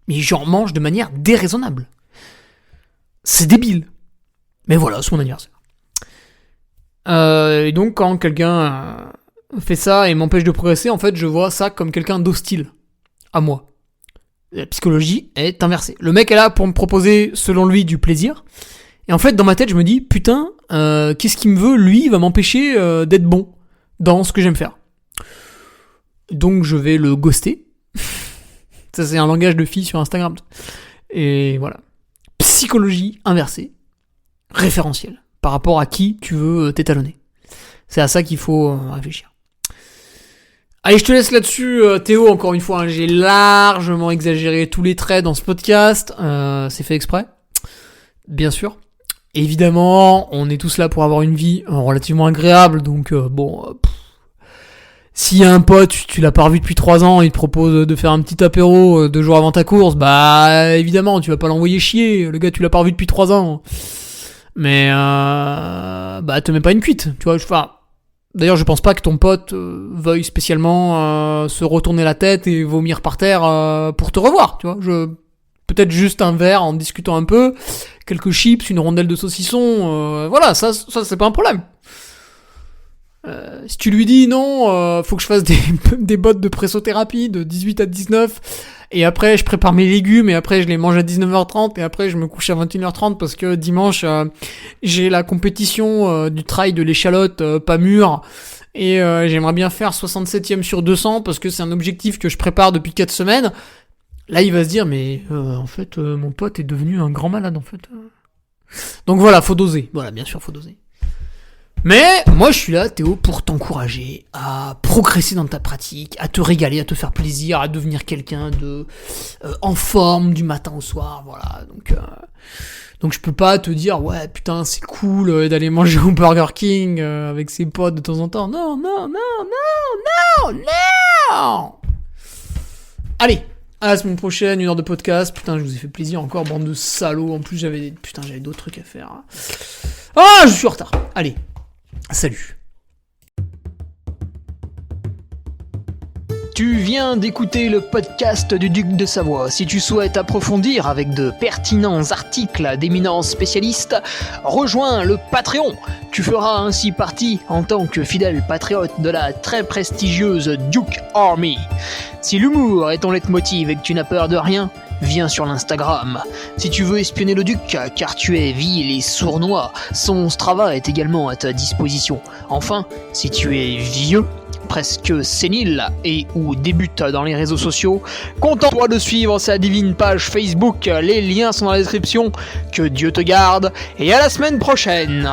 Mais j'en mange de manière déraisonnable. C'est débile. Mais voilà, c'est mon anniversaire. Et donc, quand quelqu'un fait ça et m'empêche de progresser, en fait, je vois ça comme quelqu'un d'hostile à moi. La psychologie est inversée. Le mec est là pour me proposer, selon lui, du plaisir. Et en fait, dans ma tête, je me dis, putain, qu'est-ce qu'il me veut? Lui, il va m'empêcher d'être bon dans ce que j'aime faire. Donc, je vais le ghoster. Ça, c'est un langage de fille sur Instagram. Et voilà. Psychologie inversée. Référentiel. Par rapport à qui tu veux t'étalonner. C'est à ça qu'il faut réfléchir. Allez, je te laisse là-dessus, Théo, encore une fois, hein, j'ai largement exagéré tous les traits dans ce podcast, c'est fait exprès, bien sûr. Évidemment, on est tous là pour avoir une vie relativement agréable, donc s'il y a un pote, tu l'as pas revu depuis 3 ans, il te propose de faire un petit apéro 2 jours avant ta course, bah évidemment, tu vas pas l'envoyer chier, le gars tu l'as pas revu depuis 3 ans. Mais te mets pas une cuite, tu vois, d'ailleurs, je pense pas que ton pote veuille spécialement se retourner la tête et vomir par terre pour te revoir, tu vois. Peut-être juste un verre en discutant un peu, quelques chips, une rondelle de saucisson, voilà, ça c'est pas un problème. Si tu lui dis non, faut que je fasse des bottes de pressothérapie de 18 à 19, et après je prépare mes légumes, et après je les mange à 19h30, et après je me couche à 21h30 parce que dimanche j'ai la compétition du trail de l'échalote pas mûre, et j'aimerais bien faire 67ème sur 200 parce que c'est un objectif que je prépare depuis 4 semaines. Là il va se dire mais en fait mon pote est devenu un grand malade en fait. Donc voilà, faut doser. Voilà, bien sûr faut doser. Mais moi je suis là, Théo, pour t'encourager à progresser dans ta pratique, à te régaler, à te faire plaisir, à devenir quelqu'un de en forme du matin au soir, voilà. Donc je peux pas te dire ouais putain c'est cool d'aller manger au Burger King avec ses potes de temps en temps. Non. Allez, à la semaine prochaine, 1 heure de podcast. Putain, je vous ai fait plaisir encore, bande de salauds. En plus j'avais d'autres trucs à faire. Ah, je suis en retard. Allez. Salut. Tu viens d'écouter le podcast du Duc de Savoie. Si tu souhaites approfondir avec de pertinents articles d'éminents spécialistes, rejoins le Patreon. Tu feras ainsi partie en tant que fidèle patriote de la très prestigieuse Duke Army. Si l'humour est ton leitmotiv et que tu n'as peur de rien, viens sur l'Instagram. Si tu veux espionner le Duc, car tu es vil et sournois, son Strava est également à ta disposition. Enfin, si tu es vieux, presque sénile et ou débute dans les réseaux sociaux, contente-toi de suivre sa divine page Facebook. Les liens sont dans la description. Que Dieu te garde et à la semaine prochaine.